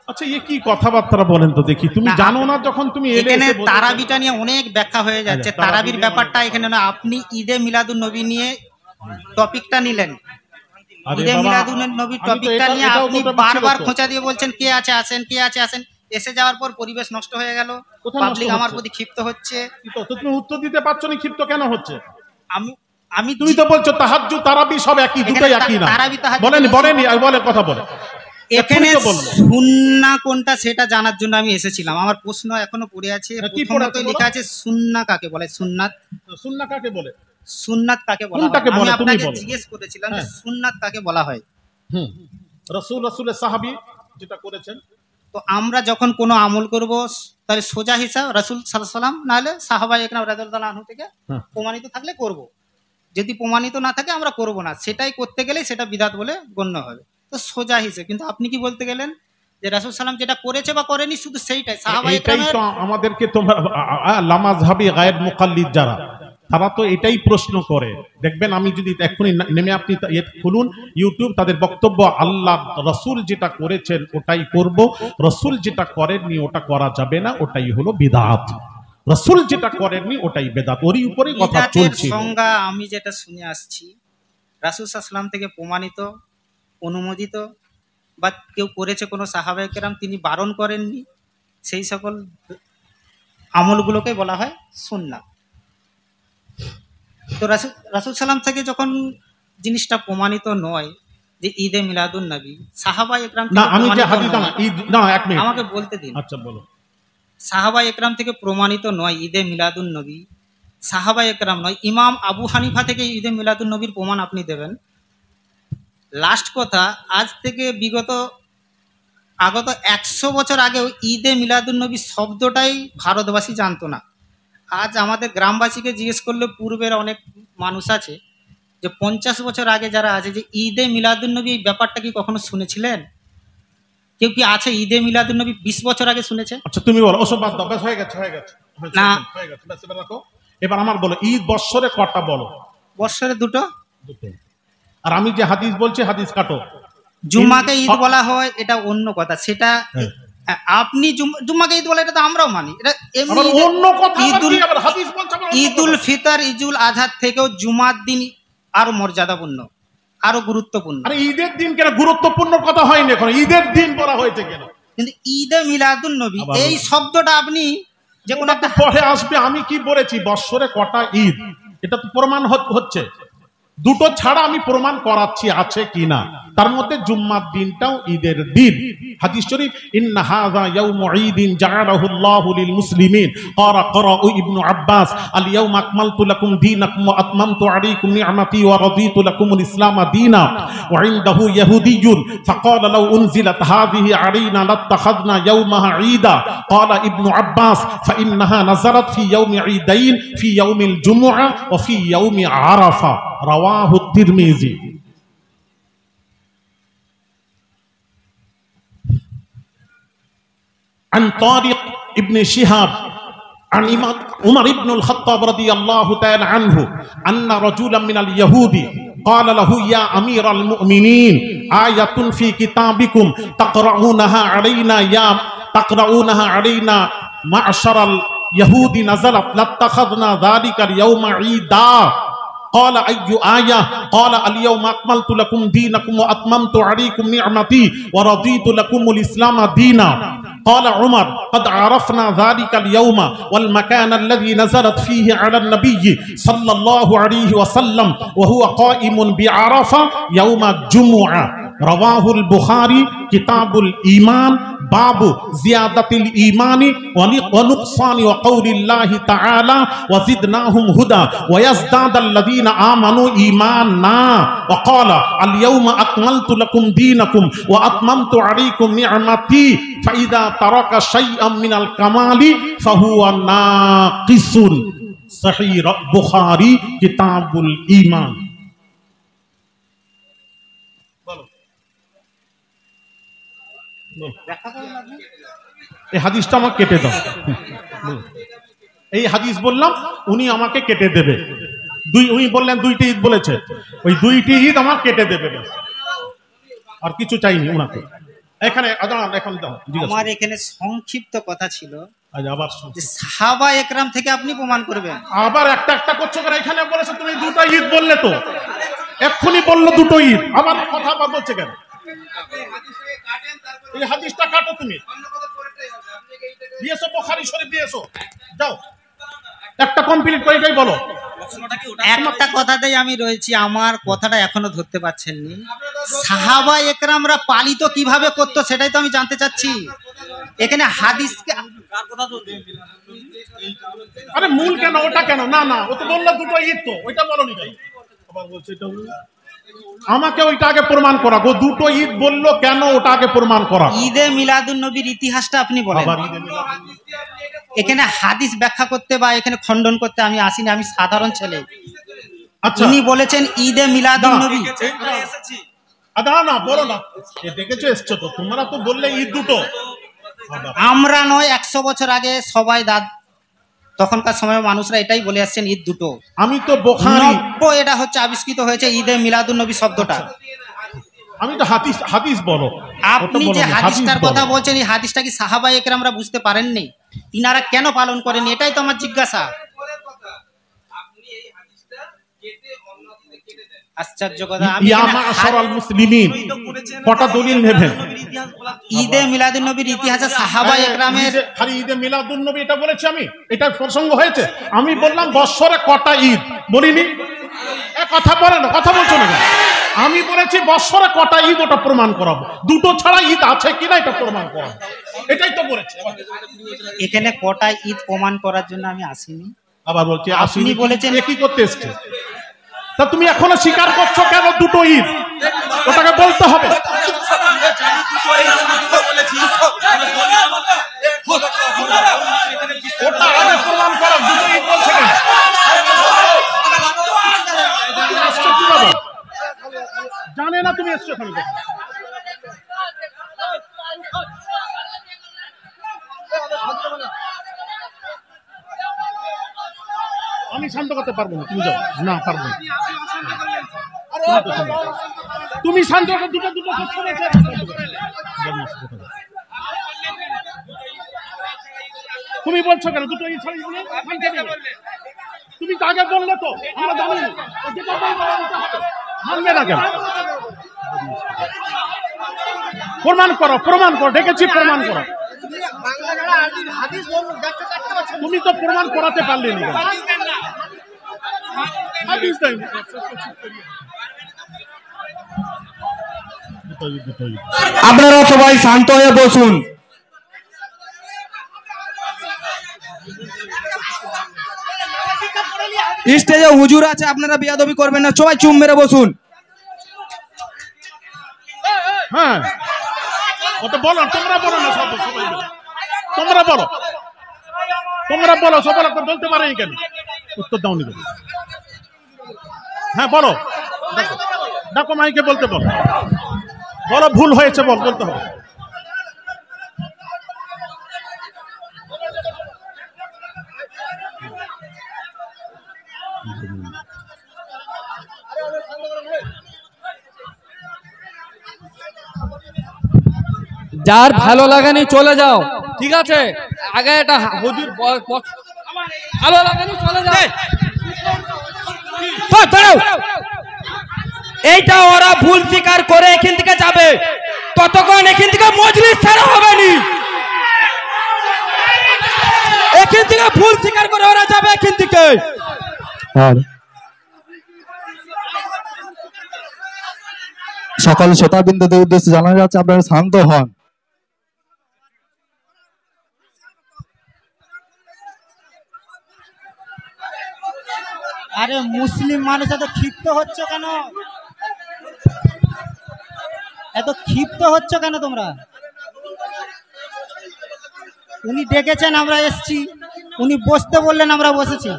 আচ্ছা, এ কি কথাবার্তা বলেন তো দেখি? তুমি না, জানো না যখন তুমি এলে এখানে এসে বলছো। তারাবিটা নিয়ে অনেক ব্যাখ্যা হয়ে যাচ্ছে। আচ্ছা, তারাবির তারাবি ব্যাপারটা এখানে না, আপনি ঈদে মিলাদুন নবী নিয়ে টপিকটা নিলেন। আরে ঈদে বাবা, মিলাদুন নবীর আমি তো টপিকটা এটা- নিয়ে এটাও তো আপনি topic ছিল বারবার তো। খোঁচা দিয়ে বলছেন কে আছে আসেন, কে আছে আসেন। এসে যাওয়ার পর পরিবেশ নষ্ট হয়ে গেল, কোথায় নষ্ট পাবলিক আমার হচ্ছে? প্রতি ক্ষিপ্ত হচ্ছে। তো তুমি উত্তর দিতে পারছো না, ক্ষিপ্ত কেন হচ্ছে? আমি আমি তুমি তো বলছো তাহাজ্জুদ তারাবি সব একই, দুটোই এখানে একই না। তারাবি তাহাজ্জুদ বলেনি বেশি। বলেনি আর বলে কথা বলে। এখানে এক্ষুনি তো বললো। সুন্নাহ কোনটা সেটা জানার জন্য আমি এসেছিলাম। আমার প্রশ্ন এখনো পড়ে আছে। হ্যাঁ, কি পড়ে প্রথমত আছে বলো? লেখা আছে সুন্নাহ কাকে বলে, সুন্নাত সুন্নাহ কাকে বলে? সুন্নাত কাকে বলা হয়? কোনটাকে আমি বলে? তুমি আপনাকে বলো। জিজ্ঞেস করেছিলাম যে হ্যাঁ। সুন্নাত কাকে বলা হয়। রাসূলের সাহাবী যেটা করেছেন। তো আমরা যখন কোনো আমল করব তাহলে সোজা হিসাব রাসূল সাল্লাল্লাহু আলাইহি ওয়াসাল্লাম নাহলে সাহাবায়ে একরাম রাদিয়াল্লাহু আনহু থেকে হ্যাঁ। প্রমাণিত থাকলে করব, যদি প্রমাণিত না থাকে আমরা করব না। সেটাই করতে গেলে সেটা বিদআত বলে গণ্য হবে। তো সোজা হিসেবে, কিন্তু আপনি কি বলতে গেলেন যে রাসূল সাল্লাম যেটা করেছে বা করেনি শুধু সেইটাই সাহাবায়ে এটাই একরামের। তো আমাদেরকে তোমার লামাযহাবি গায়ের মুকাল্লিদ যারা, তারা তো এটাই প্রশ্ন করে। দেখবেন আমি যদি এক্ষুনি নেমে আপনি খুলুন ইউটিউব, তাদের বক্তব্য আল্লাহ রাসূল যেটা করেছেন ওটাই করব, রাসূল যেটা করেননি ওটা করা যাবে না, ওটাই হলো বিদআত। রাসূল যেটা করেননি ওটাই বেদাত। ওরই উপরেই কথা বিদআতের চলছে। সংজ্ঞা আমি যেটা শুনে আসছি, রাসূল সাল্লাল্লাহু আলাইহি ওয়াসাল্লাম থেকে প্রমাণিত, অনুমোদিত বা কেউ করেছে কোনো সাহাবায়ে কেরাম তিনি বারণ করেননি, সেই সকল আমলগুলোকে বলা হয় সুন্নাহ। তো রাসূল সাল্লাম থেকে যখন জিনিসটা প্রমাণিত নয় যে ঈদে মিলাদুন নবী, সাহাবায়ে একরাম না থেকে আমি যে প্রমাণিত হাদিস না নয়। ঈদ না, এক মিনিট আমাকে বলতে দিন। আচ্ছা বলো। সাহাবায়ে একরাম থেকে প্রমাণিত নয় ঈদে মিলাদুন নবী, সাহাবায়ে একরাম নয়, ইমাম আবু হানিফা থেকে ঈদে মিলাদুন নবীর প্রমাণ আপনি দেবেন। লাস্ট কথা, আজ থেকে আগত 100 বছর আগেও ঈদে মিলাদুন নবী শব্দটাই ভারতবাসী জানতো না। আজ আমাদের গ্রামবাসীকে জিজ্ঞেস করলে পূর্বের অনেক মানুষ আছে যে 50 বছর আগে যারা আছে যে ঈদে মিলাদুন নবী এই ব্যাপারটা কি কখনো শুনেছিলেন? কেউ কি আছে ঈদে মিলাদুন নবী 20 বছর আগে শুনেছে? আচ্ছা তুমি বলো, ওসব বাদ দাও, ব্যাস হয়ে গেছে হয়ে গেছে হয়েছে, না। হয়ে গেছে, ব্যাস এবার রাখো। এবার আমার বলো, ঈদ বৎসরে কটা বলো? বৎসরে দুটো। দুটো। আর আমি যে হাদিস বলছি হাদিস কাটো। জুম্মাকে ঈদ ঈদ- বলা হয় এটা অন্য কথা, সেটা হ্যাঁ। আপনি জুম্মাকে ঈদ বলে এটা তো আমরাও মানি। এটা এমনি আবার অন্য কথা আবার ঈদুল কি? আবার হাদিস বলছে আবার অন্য ঈদুল কথা। ফিতর ঈদুল আজহার থেকেও জুমার দিন আরো মর্যাদাপূর্ণ, আরো গুরুত্বপূর্ণ। আরে ঈদের দিন কেন গুরুত্বপূর্ণ কথা হয়নি এখন, ঈদের দিন বলা হয়েছে কেন? কিন্তু ঈদে মিলাদুন নবী আবার এই শব্দটা আপনি যে কোনো ওটা তো একটা পরে আসবে। আমি কি বলেছি বৎসরে কটা ঈদ, এটা তো প্রমাণ হচ্ছে। দুটো ছাড়া আমি প্রমাণ করাচ্ছি আছে কিনা। তার মধ্যে জুম্মার দিনটাও ঈদের দিন। হাদিস শরীফ, ইন্না হাযা ইয়াউমু ঈদিন জাআলাহু আল্লাহু লিল মুসলিমিন ক্বারা ইবনু আব্বাস আল ইয়াউমা আকমালতু লাকুম দীনাকুম ওয়া আতমামতু আলাইকুম নি'মাতি ওয়া রাদিতু লাকুমুল ইসলাম দীনা ওয়া ইনদাহু ইয়াহুদিয়্যুন ফাকালা লাউ উনজিলাত হাযিহি আলাইনা লাত্তাখাযনা ইয়াউমাহা ঈদা ক্বালা ইবনু আব্বাস ফাইন্নাহা নাযারাত ফি ইয়াউমি ঈদাইন ফি ইয়াউমিল জুমআ ওয়া ফি ইয়াউমি আরাফা রাওয়াহু তিরমিজি। عن طارق ابن شهاب عن عمر بن الخطاب رضي الله تعالى عنه أن رجلا من اليهود قال له يا أمير المؤمنين آية في كتابكم تقرؤونها علينا معشر اليهود نزلت لاتخذنا ذلك اليوم عيدا قال أي آية قال اليوم أكملت لكم دينكم وأتممت عليكم نعمتي ورضيت لكم الإسلام دينا قال عمر قد عرفنا ذلك اليوم والمكان الذي نزلت فيه على النبي صلى الله عليه وسلم وهو قائم بعرفة يوم الجمعة রওয়াহুল বুখারী কিতাবুল ঈমান বাবু জিয়াদাতিল ঈমানি ওয়া নুকসানি ওয়া কওলিল্লাহি তাআলা ওয়া জিদনাহুম হুদা ওয়া ইয়াজদাদাল্লাযীনা আমানু ঈমানা ওয়া ক্বালা আল ইয়াওমা আকমালতু লাকুম দীনাকুম ওয়া আতমামতু আলাইকুম নি'মাতি ফাইদা তারাকা শাইআম মিনাল কামালি ফাহুয়া নাকিসুন। সহিহ বুখারী কিতাবুল ঈমান। এই হাদিসটা আমাকে কেটে দাও। এই হাদিস বললাম, উনি আমাকে কেটে দেবে। উনি বললেন দুইটি ঈদ বলেছে, ওই দুইটি ঈদ আমার কেটে দেবে, আর কিছু চাইনি উনাকে। এখানে এখন আমার এখানে সংক্ষিপ্ত কথা ছিল আবার যে সাহাবা একরাম থেকে আপনি প্রমাণ করবেন। আবার একটা করছো কেন? এখানে বলেছে তুমি দুটো ঈদ বললে তো, এক্ষুনি বললো দুটো ঈদ, আবার কথা বলছে কেন? এই হাদিসটা কাটো, তুমি দিয়েছো বুখারী শরীফ দিয়েছো, যাও একটা কমপ্লিট করে এটাই বলো। একটা কথাতেই আমি রয়েছি, আমার কথাটা এখনো ধরতে পারছেননি। সাহাবা একরামরা পালিত কিভাবে করতো সেটাই তো আমি জানতে চাচ্ছি। এখানে হাদিস আরে মূল কেন, ওটা কেন? না না, ও তো বললো দুটো ঈদ, তো ওইটা বলনি ভাই। আবার বলছে এটা আমাকে ওইটা আগে প্রমাণ করা। গো দুটো ঈদ বললো কেন, ওটা আগে প্রমাণ করা। ঈদে মিলাদুন নবীর ইতিহাসটা আপনি বলেন। এখানে হাদিস ব্যাখ্যা করতে বা এখানে খণ্ডন করতে আমি আসিনি, আমি সাধারণ ছেলে। আচ্ছা, উনি বলেছেন ঈদে মিলাদুন নবী। না বলো না, দেখেছো এসছো তো, তোমরা তো বললে ঈদ দুটো। আমরা নয়, 100 বছর আগে সবাই তখনকার সময় মানুষরা এটাই বলে আসছেন ঈদ দুটো। আমি তো বুখারী, এটা হচ্ছে আবিষ্কৃত হয়েছে ঈদে মিলাদুন নবী শব্দটা। আমি তো হাদিস বলো। আপনি যে হাদিসটার কথা বলছেন, এই হাদিসটা কি সাহাবা একরামরা বুঝতে পারেননি? ইনারা কেন পালন করেন, এটাই তো আমার জিজ্ঞাসা। আশ্চর্য কথা। কটা দলিল নেবেন? ঈদে মিলাদুন নবীর ইতিহাসে সাহাবা একরামের খালি ঈদে মিলাদুন নবী এটা বলেছি আমি, এটা প্রসঙ্গ হয়েছে। আমি বললাম বৎসরে কটা ঈদ, বলিনি? কথা বলে না, কথা বলছো না। আমি বলেছি বৎসরে কটা ঈদ, ওটা প্রমাণ করাবো। দুটো ছাড়া ঈদ আছে কিনা এটা প্রমাণ করাবো, এটাই তো বলেছে। এখানে কটা ঈদ প্রমাণ করার জন্য আমি আসিনি। আবার বলছি আপনি বলেছেন কি করতে এসছে, তা তুমি এখনো স্বীকার করছো কেন দুটো ঈদ? ওটাকে বলতে হবে। ওটা আগে প্রমাণ করো, দুটো ঈদ বলছে কেন? জানে না তুমি এসছো এখানে। আমি শান্ত করতে পারবো না, তুমি যাও। না পারবো না, তুমি শান্ত দুটো তুমি বলছো কেন দুটো ঈদ ছাড়া? তুমি তো আগে বললে তো, আমরা জানি মানবে না কেন? প্রমাণ করো, প্রমাণ করো, ডেকেছি প্রমাণ করো। তুমি তো প্রমাণ করাতে পারলে না। আপনারা সবাই শান্ত হয়ে বসুন। স্টেজে হুজুর আছে, আপনারা বেয়াদবি করবেন না, সবাই চুপ মেরে বসুন। হ্যাঁ, ওটা বলো, তোমরা বলো না, সবাই তোমরা বলো, তোমরা বলো। সবাই বলতে পারেনি কেন? উত্তর দাওনি কেন? হ্যাঁ বলো, ডাকো মাইকে, বলতে বলো, বলো ভুল হয়েছে, বলতে হবে। যার ভালো লাগেনি চলে যাও, ঠিক আছে? আগে এটা হুজুর ভালো লাগেনি চলে যাও। এইটা ওরা ভুল স্বীকার করে এখান থেকে যাবে, ততক্ষণ এখান থেকে মজলিস ছাড়া হবে নি। এখান থেকে ভুল স্বীকার করে ওরা যাবে এখান থেকে। সকল শ্রোতাবৃন্দদের উদ্দেশ্যে জানানো যাচ্ছে আপনারা শান্ত হন। আরে মুসলিম মানুষ এত ক্ষিপ্ত হচ্ছে কেন? এত ক্ষিপ্ত হচ্ছে কেন তোমরা? উনি ডেকেছেন, আমরা এসছি, উনি বসতে বললেন, আমরা বসেছি।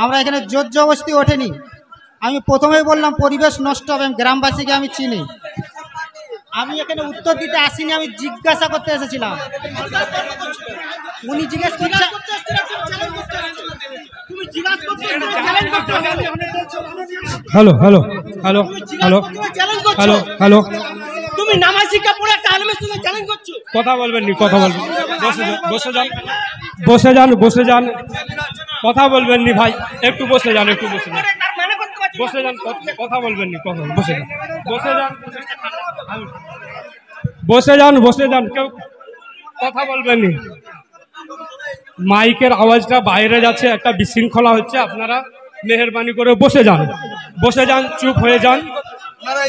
আমরা এখানে জোর জবরদস্তি ওঠেনি। আমি প্রথমেই বললাম পরিবেশ নষ্ট হবে, গ্রামবাসীকে আমি চিনি। আমি এখানে উত্তর দিতে আসিনি, আমি জিজ্ঞাসা করতে এসেছিলাম। উনি জিজ্ঞেস করছেন, hello hello hello hello hello hello, তুমি নামাজ শিক্ষা পড়ে একটা আলেমের সঙ্গে চ্যালেঞ্জ করছো। কথা বলবেন নি, কথা বলবেন। বসে যান, বসে যান, বসে যান, কথা বলবেন নি ভাই, একটু বসে যান, একটু বসে যান, বসে যান, কথা বলবেন নি, কথা বসে যান, বসে যান, বসে যান, বসে যান, কেউ কথা বলবেন নি। মাইকের আওয়াজটা বাইরে যাচ্ছে, একটা বিশৃঙ্খলা হচ্ছে, আপনারা মেহেরবানি করে বসে যান, বসে যান, চুপ হয়ে যান।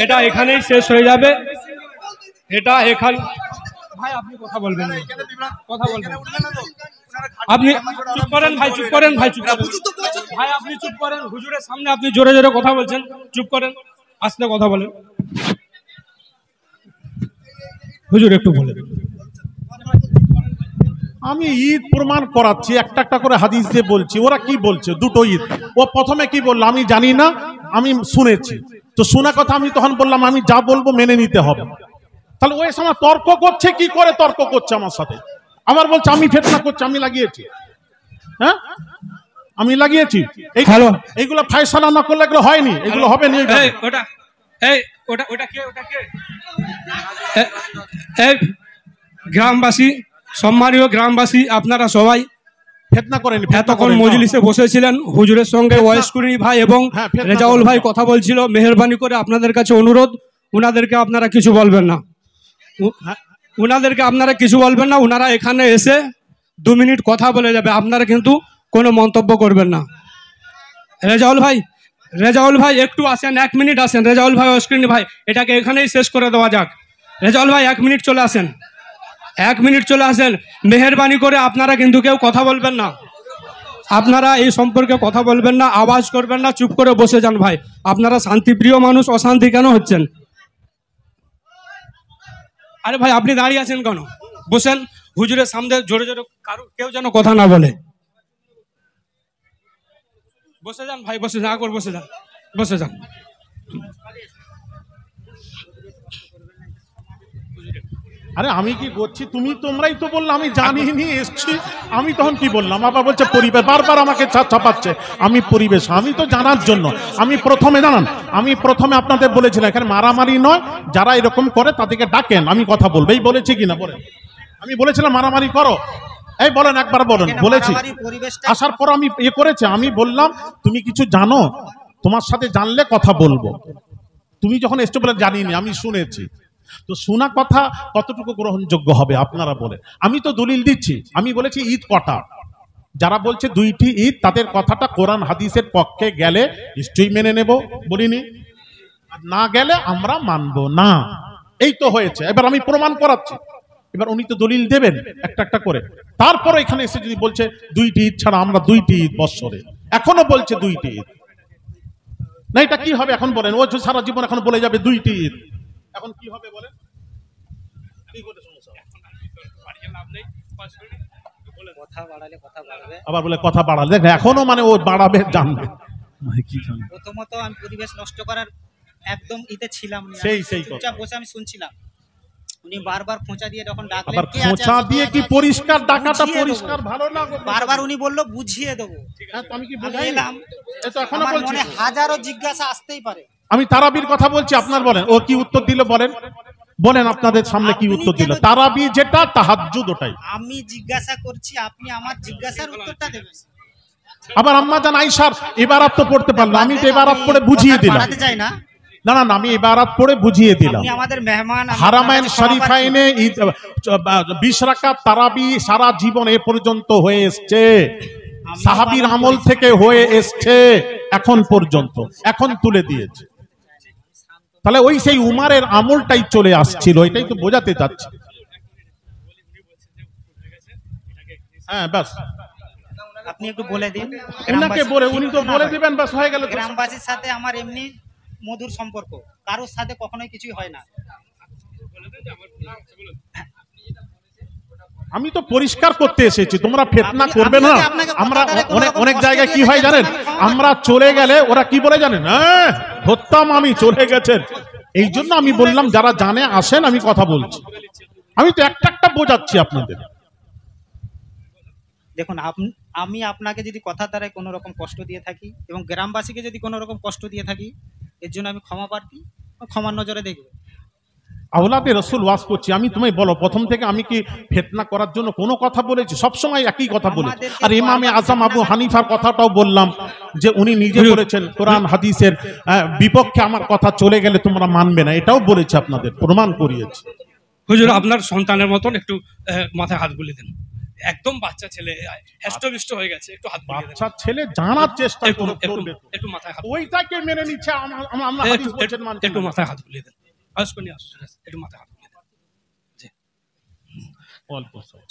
এটা এখানেই শেষ হয়ে যাবে, এটা এখানে। ভাই আপনি কথা বলবেন না, কথা বলবেন, আপনি চুপ করেন ভাই, চুপ করেন ভাই, চুপ করেন ভাই, আপনি চুপ করেন। হুজুরের সামনে আপনি জোরে জোরে কথা বলছেন, চুপ করেন, আস্তে কথা বলেন। হুজুর একটু বলেন। আমি ঈদ প্রমাণ করাচ্ছি, একটা একটা করে হাদিস দিয়ে বলছি। ওরা কি বলছে, দুটো ঈদ। ও প্রথমে কি বললো আমি জানি না, আমি শুনেছি। তো শোনা কথা আমি তখন বললাম আমি যা বলবো মেনে নিতে হবে। তাহলে ওই সময় তর্ক করছে, কি করে তর্ক করছে আমার সাথে? আবার বলছে আমি ফিতনা করছি, আমি লাগিয়েছি। হ্যাঁ, আমি লাগিয়েছি। হ্যালো, এইগুলো ফায়সালা না করলে এগুলো হয়নি, এগুলো হবে না। ওটা এই ওটা ওটা কে, ওটা কে? এই গ্রামবাসী, সম্মানীয় গ্রামবাসী, আপনারা সবাই ফিতনা করেন। এতক্ষণ মজলিসে বসেছিলেন, হুজুরের সঙ্গে ওয়াইস কুরি ভাই এবং রেজাউল ভাই কথা বলছিল। মেহেরবানি করে আপনাদের কাছে অনুরোধ, উনাদেরকে আপনারা কিছু বলবেন না, উনাদেরকে আপনারা কিছু বলবেন না। উনারা এখানে এসে 2 মিনিট কথা বলে যাবে, আপনারা কিন্তু কোনো মন্তব্য করবেন না। রেজাউল ভাই, রেজাউল ভাই একটু আসেন, 1 মিনিট আসেন। রেজাউল ভাই, অস্ক্রিন ভাই, এটাকে এখানেই শেষ করে দেওয়া যাক। রেজাউল ভাই 1 মিনিট চলে আসেন, 1 মিনিট চলে আসেন। মেহেরবানি করে আপনারা কিন্তু কেউ কথা বলবেন না, আপনারা এই সম্পর্কে কথা বলবেন না, আওয়াজ করবেন না, চুপ করে বসে যান ভাই। আপনারা শান্তিপ্রিয় মানুষ, অশান্তি কেন হচ্ছেন? আরে ভাই আপনি দাঁড়িয়ে আছেন কেন? বসেন, হুজুরের সামনে জোরে জোরে কেউ যেন কথা না বলে। বসে যান ভাই, বসে যান, আগর বসে যান, বসে যান। আরে আমি কি করছি? তোমরাই তো বললে, আমি জানিনি এসছি। আমি তখন কি বললাম? আবার বলছে পরিবেশ, বারবার আমাকে ছাপাচ্ছে। আমি পরিবেশ, আমি তো জানার জন্য। আমি প্রথমে আপনাদের বলেছিলাম এখানে মারামারি নয়, যারা এরকম করে তাদেরকে ডাকেন, আমি কথা বলবো। এই বলেছি কিনা বলেন? আমি বলেছিলাম মারামারি করো, এই বলেন, একবার বলেন। বলেছি। আসার পর আমি করেছে, আমি বললাম তুমি কিছু জানো, তোমার সাথে জানলে কথা বলবো। তুমি যখন এসছো বলে জানিনি, আমি শুনেছি। তো শোনা কথা কতটুকু গ্রহণযোগ্য হবে আপনারা বলেন। আমি তো দলিল দিচ্ছি, আমি বলেছি ঈদ কটা। যারা বলছে 2টি ঈদ, তাদের কথাটা কোরআন হাদিসের পক্ষে গেলে নিশ্চয়ই মেনে নেব, বলিনি? আর না গেলে আমরা মানবো না। এই তো হয়েছে। এবার আমি প্রমাণ করাচ্ছি, এবার উনি তো দলিল দেবেন একটা একটা করে। তারপর এখানে এসে যদি বলছে 2টি ঈদ ছাড়া আমরা 2টি ঈদ বৎসরে, এখনো বলছে 2টি ঈদ, না এটা কি হবে এখন বলেন? ও সারা জীবন এখন বলে যাবে 2টি ঈদ, এখন কি হবে বলেন? আবার বলে কথা বাড়ালে, এখনো মানে ও বাড়াবে, জানবে। প্রথমত আমি পরিবেশ নষ্ট করার একদম ইতে ছিলাম না, সেই চুপচাপ বসে আমি শুনছিলাম। উনি বারবার খোঁচা দিয়ে যখন ডাকলেন, আবার খোঁচা দিয়ে কি পরিষ্কার ডাকাটা পরিষ্কার ভালো না? বারবার উনি বলল বুঝিয়ে দেবো। আমি কি বুঝাইলাম? এটা এখনো আমার বলছি। মনে হাজারো জিজ্ঞাসা আসতেই পারে। আমি তারাবির কথা বলছি, আপনার বলেন ও কি উত্তর দিল বলেন? বলেন আপনাদের সামনে কি উত্তর দিল? তারাবি যেটা, তাহাজ্জুদ ওটাই। আমি জিজ্ঞাসা করছি, আপনি আমার জিজ্ঞাসার উত্তরটা দেবেন। আবার আম্মা জান আয়েশার ইবারাত তো পড়তে পারলো, আমি তো ইবারাত পড়ে বুঝিয়ে দিলাম। চাই না, না না, আমি ইবারাত পড়ে বুঝিয়ে দিলাম। আপনি আমাদের মেহমান। হারামাইন শরীফাইনে 20 রাকাত তারাবি সারা জীবন এ পর্যন্ত হয়ে এসছে, সাহাবীর আমল থেকে হয়ে এসছে এখন পর্যন্ত, এখন তুলে দিয়েছে। তাহলে ওই সেই উমারের আমলটাই চলে আসছিল, এটাই তো বোঝাতে চাচ্ছি। হ্যাঁ ব্যাস, আপনি একটু বলে দিন। উনাকে বলে, উনি তো বলে দিবেন, ব্যাস হয়ে গেল। গ্রামবাসীর সাথে আমার এমনি মধুর সম্পর্ক, কারোর সাথে কখনোই কিছুই হয় না। আমি তো পরিষ্কার করতে এসেছি, তোমরা ফিতনা করবে না। আমরা অনেক জায়গায় কি হয় জানেন, আমরা চলে গেলে ওরা কি বলে জানেন, হ্যাঁ ধরতাম আমি, চলে গেছেন। এই জন্য আমি বললাম যারা জানে আসেন, আমি কথা বলছি। আমি তো একটা বোঝাচ্ছি আপনাদের। দেখুন, আমি আপনাকে যদি কথা দ্বারায় কোনো রকম কষ্ট দিয়ে থাকি এবং গ্রামবাসীকে যদি কোনো রকম কষ্ট দিয়ে থাকি, এর জন্য আমি ক্ষমা প্রার্থী, ক্ষমার নজরে দেখব। আওলাদে রসুল ওয়াজ করছি, আমি তুমি বলো প্রথম থেকে আমি কি ফিতনা করার জন্য কোনো কথা বলেছি? সবসময় একই কথা বলেছি। আর ইমামে আজম আবু হানিফার কথাটাও বললাম যে উনি নিজে বলেছেন কোরআন হাদিসের বিপক্ষে আমার কথা চলে গেলে তোমরা মানবে না, এটাও বলেছি, আপনাদের প্রমাণ করিয়েছি। হুজুর, আপনার সন্তানের মতন একটু মাথায় হাত বুলিয়ে দেন। একদম বাচ্চা ছেলে, হেষ্টবিষ্ট হয়ে গেছে, একটু হাত বুলিয়ে দেন। বাচ্চা ছেলে জানার চেষ্টা করো, একটু মাথায় হাত, ওইটাকে মেনে নিচ্ছে। আমরা হাদিস বলছেন মানছি না। একটু মাথায় হাত বুলিয়ে দেন। একটু মাথায় হাত বুলিয়ে দেন।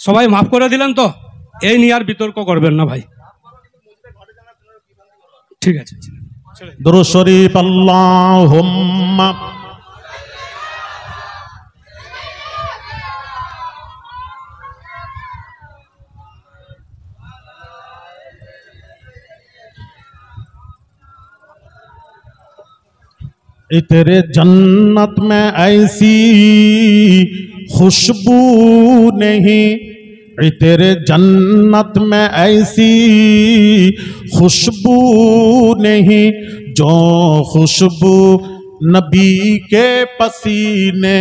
সবাই মাফ করে দিলেন তো? এই নিয়ে আর বিতর্ক করবেন না ভাই, ঠিক আছে? দুরূদ শরীফ আল্লাহুম্মা तेरे जन्नत में ऐसी खुशबू नहीं, तेरे जन्नत में ऐसी खुशबू नहीं जो खुशबू नबी के पसीने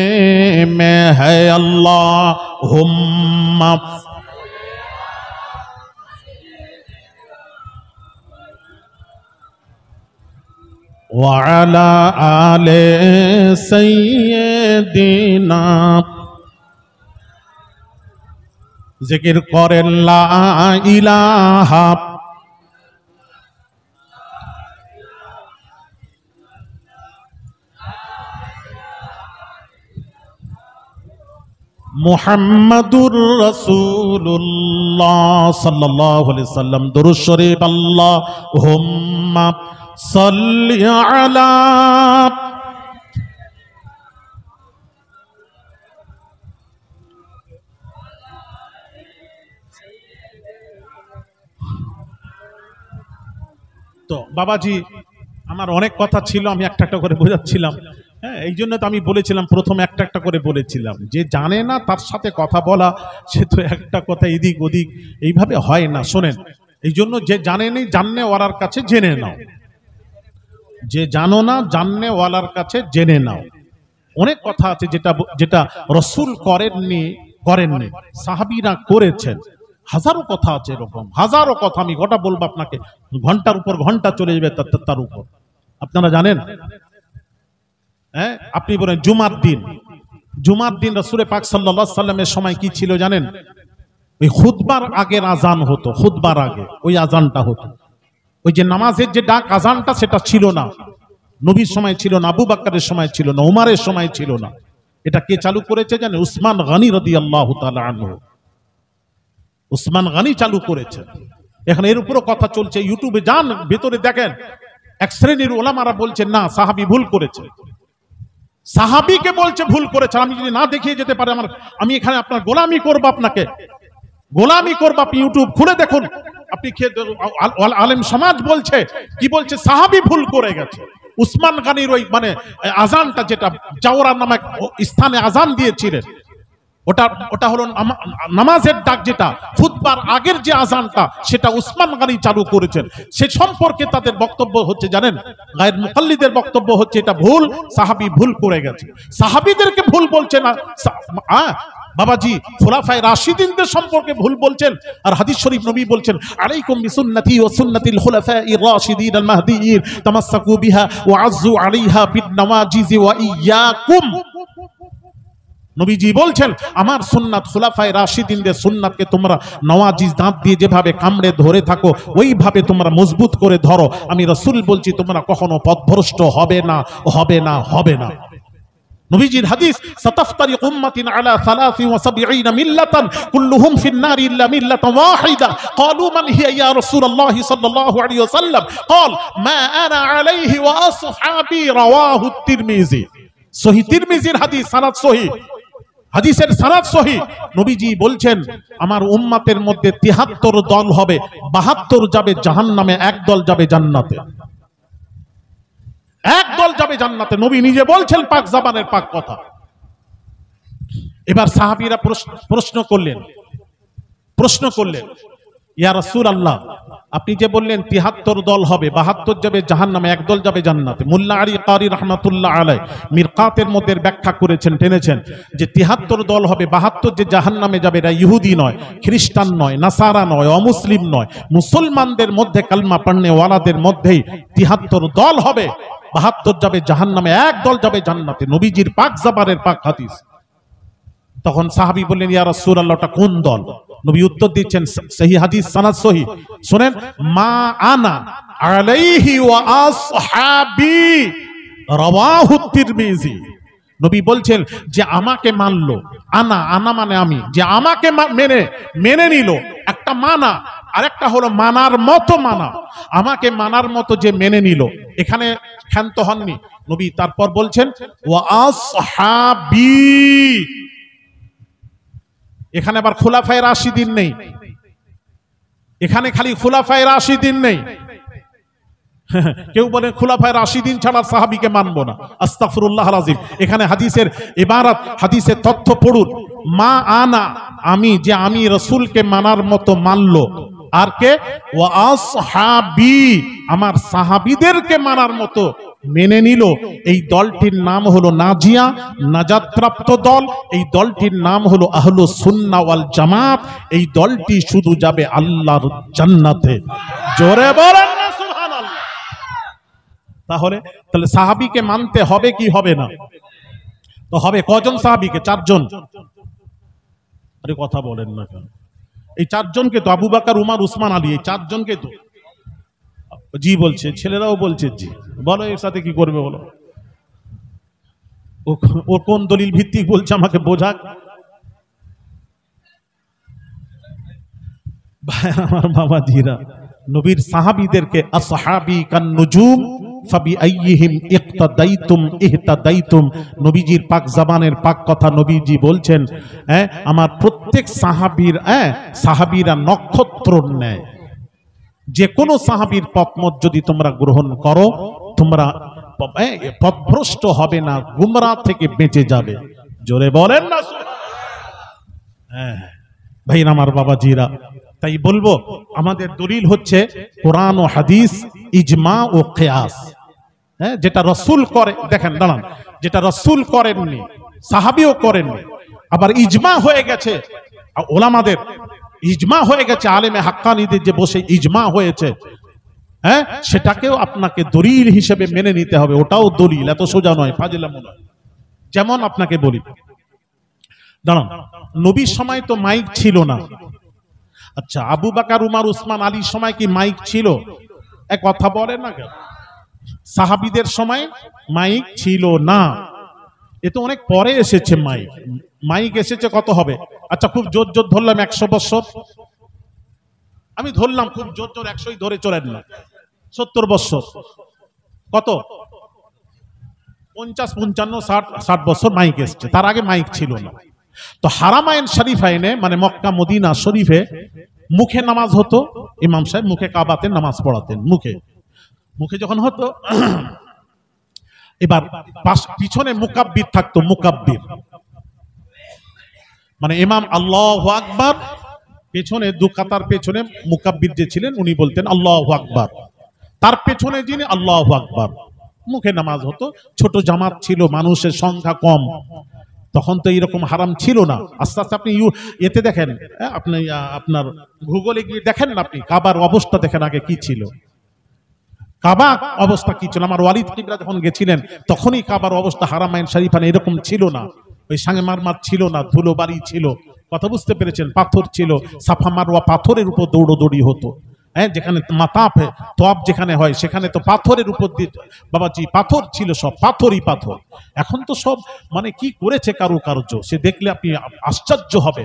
में है। अल्लाहुम्मा वअला आले सय्यिदिना। जिक्र करें ला इलाहा मुहम्मदुर रसूलुल्लाह सल्लल्लाहु अलैहि वसल्लम। दुरूद शरीफ अल्लाहुम्मा सल्लि अला। তো বাবাজি আমার অনেক কথা ছিল, আমি একটা একটা করে বোঝাচ্ছিলাম। হ্যাঁ, এই জন্য তো আমি বলেছিলাম প্রথমে একটা একটা করে বলেছিলাম, যে জানে না তার সাথে কথা বলা, সে তো একটা কথা এদিক ওদিক এইভাবে হয় না। শোনেন, এই জন্য যে জানেনি জাননে ওয়ালার কাছে জেনে নাও, যে জানো না জাননে ওয়ালার কাছে জেনে নাও। অনেক কথা আছে যেটা যেটা রসুল করেননি, সাহাবীরা করেছেন। হাজারো কথা আছে এরকম, হাজারো কথা। আমি গোটা বলবো আপনাকে, ঘন্টার উপর ঘন্টা চলে যাবে তার উপর। আপনারা জানেন, হ্যাঁ, আপনি বলেন জুমার দিন রাসূল পাক সাল্লাল্লাহু আলাইহি সাল্লামের সময় কি ছিল জানেন? ওই খুতবার আগের আজান হতো, খুতবার আগে ওই আজানটা হতো। ওই যে নামাজের যে ডাক আজানটা, সেটা ছিল না নবীর সময়, ছিল না আবু বকরের সময়, ছিল না উমারের সময়, ছিল না। এটা কে চালু করেছে জানেন? উসমান গনি রাদিয়াল্লাহু তাআলা আনহু। উসমান গনি চালু করেছেন। এখন এর উপরও কথা চলছে, ইউটিউবে যান, ভেতরে দেখেন। এক শ্রেণীর ওলামারা বলছেন না, সাহাবী ভুল করেছে। সাহাবীকে বলছে ভুল করেছে। আমি যদি না দেখিয়ে যেতে পারে, আমি এখানে আপনার গোলামি করবো, আপনাকে গোলামি করবো। আপনি ইউটিউব খুলে দেখুন, আপনি আলেম সমাজ বলছে কি বলছে? সাহাবী ভুল করে গেছে। উসমান গনির ওই মানে আজানটা, যেটা জাওরা নামক স্থানে আজান দিয়েছিলেন, ওটা হলো নামাজের ডাক, যেটা খুতবার আগের যে আজানটা, সেটা উসমান গনি চালু করেছেন। সে সম্পর্কে তাদের বক্তব্য হচ্ছে জানেন, গায়ের মুকাল্লিদের বক্তব্য হচ্ছে এটা ভুল, সাহাবী ভুল করে গেছে। সাহাবীদেরকে ভুল বলছে না বাবাজি, খুলাফায়ে রাশিদিনদের সম্পর্কে ভুল বলছেন। আর হাদিস শরীফ নবী বলছেন, আলাইকুম বিসুন্নতি ওয়া সুন্নাতিল খুলাফায়ে রাশিদিন আল মাহদিয়িন তামাসসাকু বিহা ওয়া আযু আলাইহা বিন নওয়াজিজ ওয়া ইয়াকুম নবীজি বলছেন আমার সুন্নাত খুলাফায়ে রাশিদিনদের সুন্নাতকে তোমরা নওয়াজিজ দাঁত দিয়ে যেভাবে কামড়ে ধরে থাকো ওইভাবে তোমরা মজবুত করে ধরো। আমি রাসূল বলছি তোমরা কখনো পথভ্রষ্ট হবে না, হবে না, হবে না। নবীজির হাদিস সাতাফতারিক উম্মাতিন আলা 73 মিল্লাতান কুল্লুহুম ফিন নার ইল্লা মিল্লাতান ওয়াহিদা ক্বালু মান হিয়া ইয়া রাসূলুল্লাহ সাল্লাল্লাহু আলাইহি ওয়াসাল্লাম ক্বাল মা আনা আলাইহি ওয়া আসহাবি রাওয়াহু তিরমিজি। সহিহ তিরমিজির হাদিস, সানাদ সহিহ, হাদিসের সানাদ সহিহ। নবীজি বলছেন আমার উম্মতের মধ্যে 73 দল হবে, 72 যাবে জাহান্নামে, এক দল যাবে জান্নাতে। এক দল যাবে জান্নাতে, নবী নিজে বলছেন, পাক জাবানের পাক কথা। এবার সাহাবীরা প্রশ্ন করলেন ইয়া রাসূলুল্লাহ আপনি যে বললেন 73 দল হবে, 72 যাবে জাহান্নামে, এক দল যাবে জান্নাতে। মোল্লা আলী কারি রাহমাতুল্লাহ আলাইহি মিরকাতের মধ্যে ব্যাখ্যা করেছেন, টেনেছেন যে 73 দল হবে, 72 যে জাহান্নামে যাবে এরা ইহুদি নয়, খ্রিস্টান নয়, নাসারা নয়, অমুসলিম নয়, মুসলমানদের মধ্যে কালমা পড়নে ওয়ালাদের মধ্যেই 73 দল হবে, 72 যাবে জাহান্নামে, এক দল যাবে জান্নাতে। নবীজির পাক জাবানের পাক হাদিস। তখন সাহাবী বললেন ইয়া রাসূলুল্লাহ ওটা কোন দল? নবী উত্তর দিচ্ছেন, সহিহ হাদিস, সানাদ সহিহ, শুনেন, মা আনা আলাইহি ওয়া আসহাবি রাওয়াহু তিরমিজি। নবী বলছেন যে আমাকে মানলো, আনা মানে আমি, যে আমাকে মেনে নিল, একটা মানা, আরেকটা হলো মানার মতো মানা। আমাকে মানার মতো যে মেনে নিল, এখানে ক্ষান্ত হননি নবী। তারপর বলছেন ওয়া আসহাবি, এখানে আবার খুলাফায়ে রাশিদিন নেই, এখানে খালি খুলাফায়ে রাশিদিন নেই। কেউ বলেন খুলাফায়ে রাশিদিন ছাড়া সাহাবীকে মানবো না, আস্তাগফিরুল্লাহল আযীম। এখানে হাদিসের ইবারত, হাদিসের তথ্য পড়ুন, মা আনা, আমি, যে আমি রাসূলকে মানার মতো মানলো, আর কে? ওয়া আসহাবি, আমার সাহাবীদেরকে মানার মতো মেনে নিল। এই দলটির নাম হলো নাজিয়া, নাজাতপ্রাপ্ত দল। এই দলটির নাম হলো আহলুস সুন্নাহ ওয়াল জামাত। এই দলটি শুধু যাবে আল্লাহর জান্নাতে। জোরে বলেন না সুবহানাল্লাহ। তাহলে সাহাবীকে মানতে হবে কি হবে না? তো হবে। কজন সাহাবীকে? 4 জন। আরে কথা বলেন না কেন? এই 4 জনকে তো, আবু বকর, উমর, উসমান, আলী, এই 4 জনকে তো জি বলছে, ছেলেরাও বলছে জি। বলো এর সাথে কি করবে বলো? ও কোন দলিল ভিত্তিক বলছে আমাকে বোঝাক। আমার বাবাজিরা, নবীর সাহাবীদেরকে আসহাবী কান নুজুম ফাবিআইয়িহিম ইক্তাদাইতুম ইহতাদাইতুম। নবীজির পাক জবানের পাক কথা, নবীজি বলছেন আমার প্রত্যেক সাহাবীরা নক্ষত্রর ন্যায়। যে কোনো সাহাবীর পথমত যদি তোমরা গ্রহণ করো, তোমরা পথভ্রষ্ট হবে না, গুমরাহ থেকে বেঁচে যাবে। জোরে বলেন না ভাইরা আমার বাবাজিরা। তাই বলবো আমাদের দলিল হচ্ছে কোরআন ও হাদিস, ইজমা ও কিয়াস। যেটা রাসূল করে, দেখেন দাঁড়ান, যেটা রাসূল করেননি, সাহাবীও করেননি, আবার ইজমা হয়ে গেছে ওলামাদের, ইজমা হয়ে গেছে আলেমে হাক্কানীদের যে বসে ইজমা হয়েছে, সেটাকেও আপনাকে দলিল হিসেবে মেনে নিতে হবে। ওটাও দলিল, এত সোজা নয়, ফাজিলামো নয়। যেমন আপনাকে বলি, দাঁড়ান, নবীর সময় তো মাইক ছিল না। আচ্ছা, আবু বকর, উমর, উসমান, আলীর সময় কি মাইক ছিল? এক কথা বলেন না কেন? সাহাবীদের সময় মাইক ছিল না, এ তো অনেক পরে এসেছে মাইক। মাইক এসেছে কত হবে? আচ্ছা, খুব জোর জোর ধরলাম 100 বছর, আমি ধরলাম খুব জোর জোর 100ই ধরে চলেন না, 70 বছর। কত? 50, 55, 60 বছর মাইক এসছে। তার আগে মাইক ছিল না। তো হারামাইন শরীফাইনে, মানে মক্কা মদিনা শরীফে মুখে নামাজ হতো। ইমাম সাহেব মুখে কাবাতে নামাজ পড়াতেন, মুখে যখন হতো, এবার পিছনে মুকাব্বির থাকতো। মুকাব্বির মানে ইমাম আল্লাহু আকবার, পেছনে 2 কাতার পেছনে মুকাব্বির যে ছিলেন উনি বলতেন আল্লাহু আকবার, তার পেছনে যিনি আল্লাহু আকবার। মুখে নামাজ হতো। ছোট জামাত ছিল, মানুষের সংখ্যা কম, তখন তো এইরকম হারাম ছিল না। আস্তে আস্তে আপনি এতে দেখেন, আপনি আপনার গুগলে গিয়ে দেখেন না, আপনি কাবার অবস্থা দেখেন আগে কি ছিল, কাবার অবস্থা কি ছিল। আমার ওয়ালিদ কিবলা যখন গেছিলেন তখনই কাবার অবস্থা হারামাইন শরীফানে এরকম ছিল না। ওই সাঙ্গে মারমার ছিল না, ধুলো বাড়ি ছিল, কথা বুঝতে পেরেছেন, পাথর ছিল, সাফা মারওয়া পাথরের উপর দৌড়োদৌড়ি হতো। হ্যাঁ, যেখানে মাতাফ তোয়াব যেখানে হয় সেখানে তো পাথরের উপর দিয়ে বাবাজি পাথর ছিল, সব পাথরই পাথর। এখন তো সব মানে কি করেছে কারুকার্য, সে দেখলে আপনি আশ্চর্য হবে।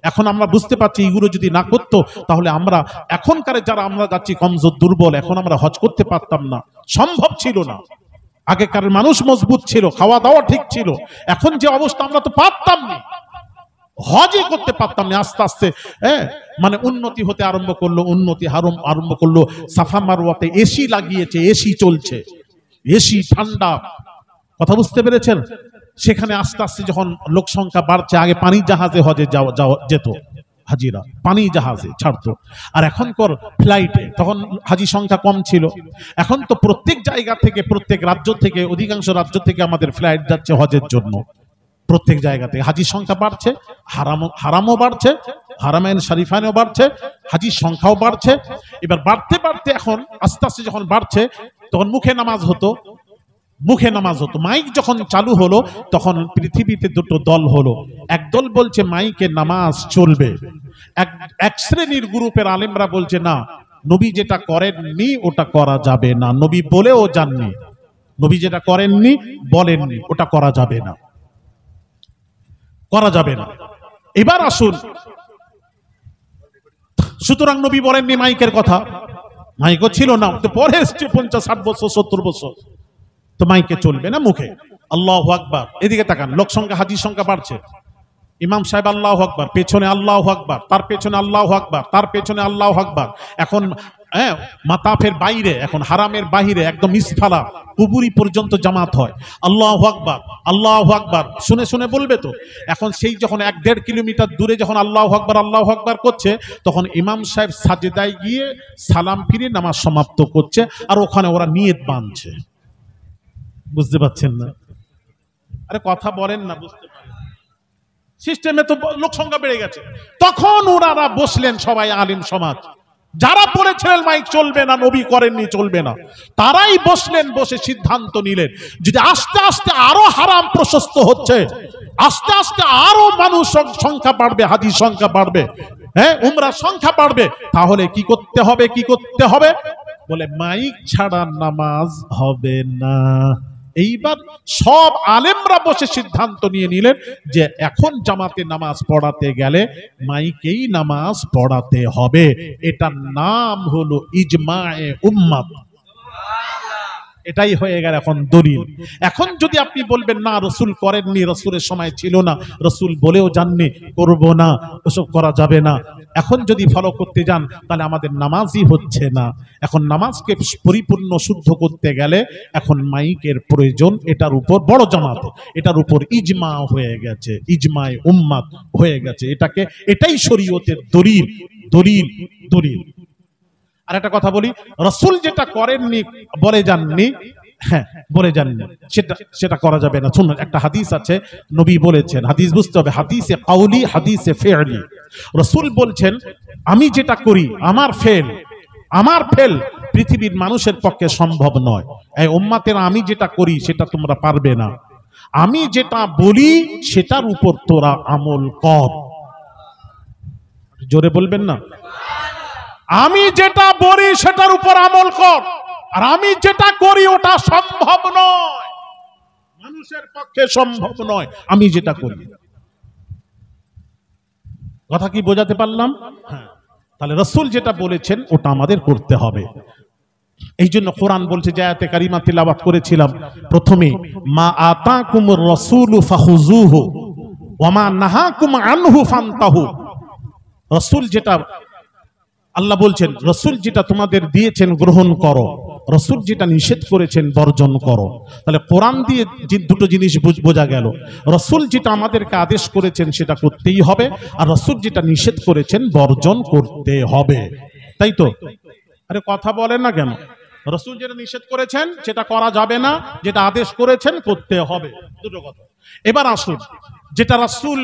এখন আমরা বুঝতে পারছি এগুলো যদি না করতো তাহলে আমরা এখনকার যারা আমরা যাচ্ছি কমজোর দুর্বল, এখন আমরা হজ করতে পারতাম না, সম্ভব ছিল না। আগেকার মানুষ মজবুত ছিল, খাওয়া দাওয়া ঠিক ছিল, এখন যে অবস্থা আমরা তো পারতাম না, হজই করতে পারতাম না। আস্তে আস্তে মানে উন্নতি হতে আরম্ভ করলো, উন্নতি আরম্ভ করলো। সাফা মারওয়াতে এসি লাগিয়েছে, এসি চলছে, এসি ঠান্ডা, কথা বুঝতে পেরেছেন। সেখানে আস্তে আস্তে যখন লোক সংখ্যা বাড়ছে, আগে পানি জাহাজে হজে যাওয়া যেত, হাজিরা পানি জাহাজে ছাড়তো, আর এখনকার ফ্লাইটে, তখন হাজি সংখ্যা কম ছিল। এখন তো প্রত্যেক জায়গা থেকে, প্রত্যেক রাজ্য থেকে, অধিকাংশ রাজ্য থেকে আমাদের ফ্লাইট যাচ্ছে হজের জন্য। প্রত্যেক জায়গা থেকে হাজির সংখ্যা বাড়ছে, হারামও বাড়ছে, হারামাইন শরীফাইনও বাড়ছে, হাজির সংখ্যাও বাড়ছে। এবার বাড়তে বাড়তে এখন আস্তে আস্তে যখন বাড়ছে, তখন মুখে নামাজ হতো, মাইক যখন চালু হলো তখন পৃথিবীতে দুটো দল হলো। এক দল বলছে মাইকে নামাজ চলবে, এক শ্রেণীর গ্রুপের আলেমরা বলছে না, নবী যেটা করেননি ওটা করা যাবে না, নবী বলেও জাননি, নবী যেটা করেননি বলেননি ওটা করা যাবে না, করা যাবে না। এবার আসুন, সুতরাং নবী বলেননি মাইকের কথা, মাইকও ছিল না, তো পরে এসছে 50-60 বছর 70 বছর, তো মাইকে চলবে না, মুখে আল্লাহু আকবার। এদিকে তাকান, লোক সংখ্যা হাজির সংখ্যা বাড়ছে, ইমাম সাহেব আল্লাহু আকবার, পেছনে আল্লাহু আকবার, তার পেছনে আল্লাহু আকবার, তার পেছনে আল্লাহু আকবার। এখন মাতাফের বাইরে, এখন হারামের বাইরে একদম ইসফালা কুবুরি পর্যন্ত জামাত হয়, আল্লাহু আকবার আল্লাহু আকবার শুনে শুনে বলবে তো। এখন সেই যখন 1-1.5 কিলোমিটার দূরে যখন আল্লাহু আকবার করছে, তখন ইমাম সাহেব সাজেদায় গিয়ে সালাম ফিরে নামাজ সমাপ্ত করছে, আর ওখানে ওরা নিয়ত বাঁধছে। বুঝতে পারছেন না? আরে কথা বলেন না, বুঝতে পারেন সিস্টেমে তো লোক সংখ্যা বেড়ে গেছে। তখন ওনারা বসলেন সবাই, আলিম সমাজ যারা বলেছিলেন মাইক চলবে না, নবী করেননি চলবে না, তারাই বসলেন, বসে সিদ্ধান্ত নিলেন যদি আস্তে আস্তে আরো হারাম প্রশস্ত হচ্ছে, আস্তে আস্তে আরো মানুষ সংখ্যা বাড়বে, হাজির সংখ্যা বাড়বে, উমরা সংখ্যা বাড়বে, তাহলে কি করতে হবে বলে মাইক ছাড়া নামাজ হবে না। এইবার সব আলেমরা বসে সিদ্ধান্ত নিয়ে নিলেন যে এখন জামাতে নামাজ পড়াতে গেলে মাইকেই নামাজ পড়াতে হবে। এটার নাম হলো ইজমায়ে উম্মাত। এটাই হয়ে গেল এখন দলিল। এখন যদি আপনি বলবেন না রসুল করেননি, রসুলের সময় ছিল না, রসুল বলেও জাননি, করব না, ওসব করা যাবে না, এখন যদি ফলো করতে যান তাহলে আমাদের নামাজই হচ্ছে না। এখন নামাজকে পরিপূর্ণ শুদ্ধ করতে গেলে এখন মাইকের প্রয়োজন। এটার উপর বড় জামাত, এটার উপর ইজমা হয়ে গেছে, ইজমায়ে উম্মাত হয়ে গেছে। এটাই শরীয়তের দলিল দলিল দলিল। আর একটা কথা বলি, রাসূল যেটা করেননি, বলে যাননি, সেটা করা যাবে না। শুনুন, একটা হাদিস আছে, নবী বলেছেন, হাদিস বুঝতে হবে, হাদিসে কাউলি, হাদিসে ফি'লি। রাসূল বলছেন আমি যেটা করি, আমার ফেল পৃথিবীর মানুষের পক্ষে সম্ভব নয়। এই উম্মতের আমি যেটা করি সেটা তোমরা পারবে না, আমি যেটা বলি সেটার উপর তোরা আমল কর। জোরে বলবেন না? আমি যেটা বলি সেটার উপর আমল কর, আর আমি যেটা করি ওটা সম্ভব নয়, মানুষের পক্ষে সম্ভব নয় আমি যেটা করি। কথা কি বোঝাতে পারলাম? হ্যাঁ, তাহলে রাসূল যেটা বলেছেন ওটা আমাদের করতে হবে। এই জন্য কোরআন বলছে, যে আয়াতে কারিমা তিলাওয়াত করেছিলাম প্রথমে, মা আতাকুমুর রাসূলু ফাখুযুহু ওয়া মা নাহাকুম আনহু ফান্তাহু। রাসূল যেটা, আল্লাহ বলছেন রাসূল যেটা তোমাদের দিয়েছেন গ্রহণ করো, রাসূল যেটা নিষেধ করেছেন বর্জন করো। তাহলে কোরআন দিয়ে যে দুটো জিনিস বোঝা গেল, রাসূল যেটা আমাদেরকে আদেশ করেছেন সেটা করতেই হবে, আর রাসূল যেটা নিষেধ করেছেন বর্জন করতে হবে, তাই তো? আরে কথা বলেন না কেন? রাসূল যেটা নিষেধ করেছেন সেটা করা যাবে না, যেটা আদেশ করেছেন করতে হবে, দুটো কথা। এবার আসুন, যেটা রাসূল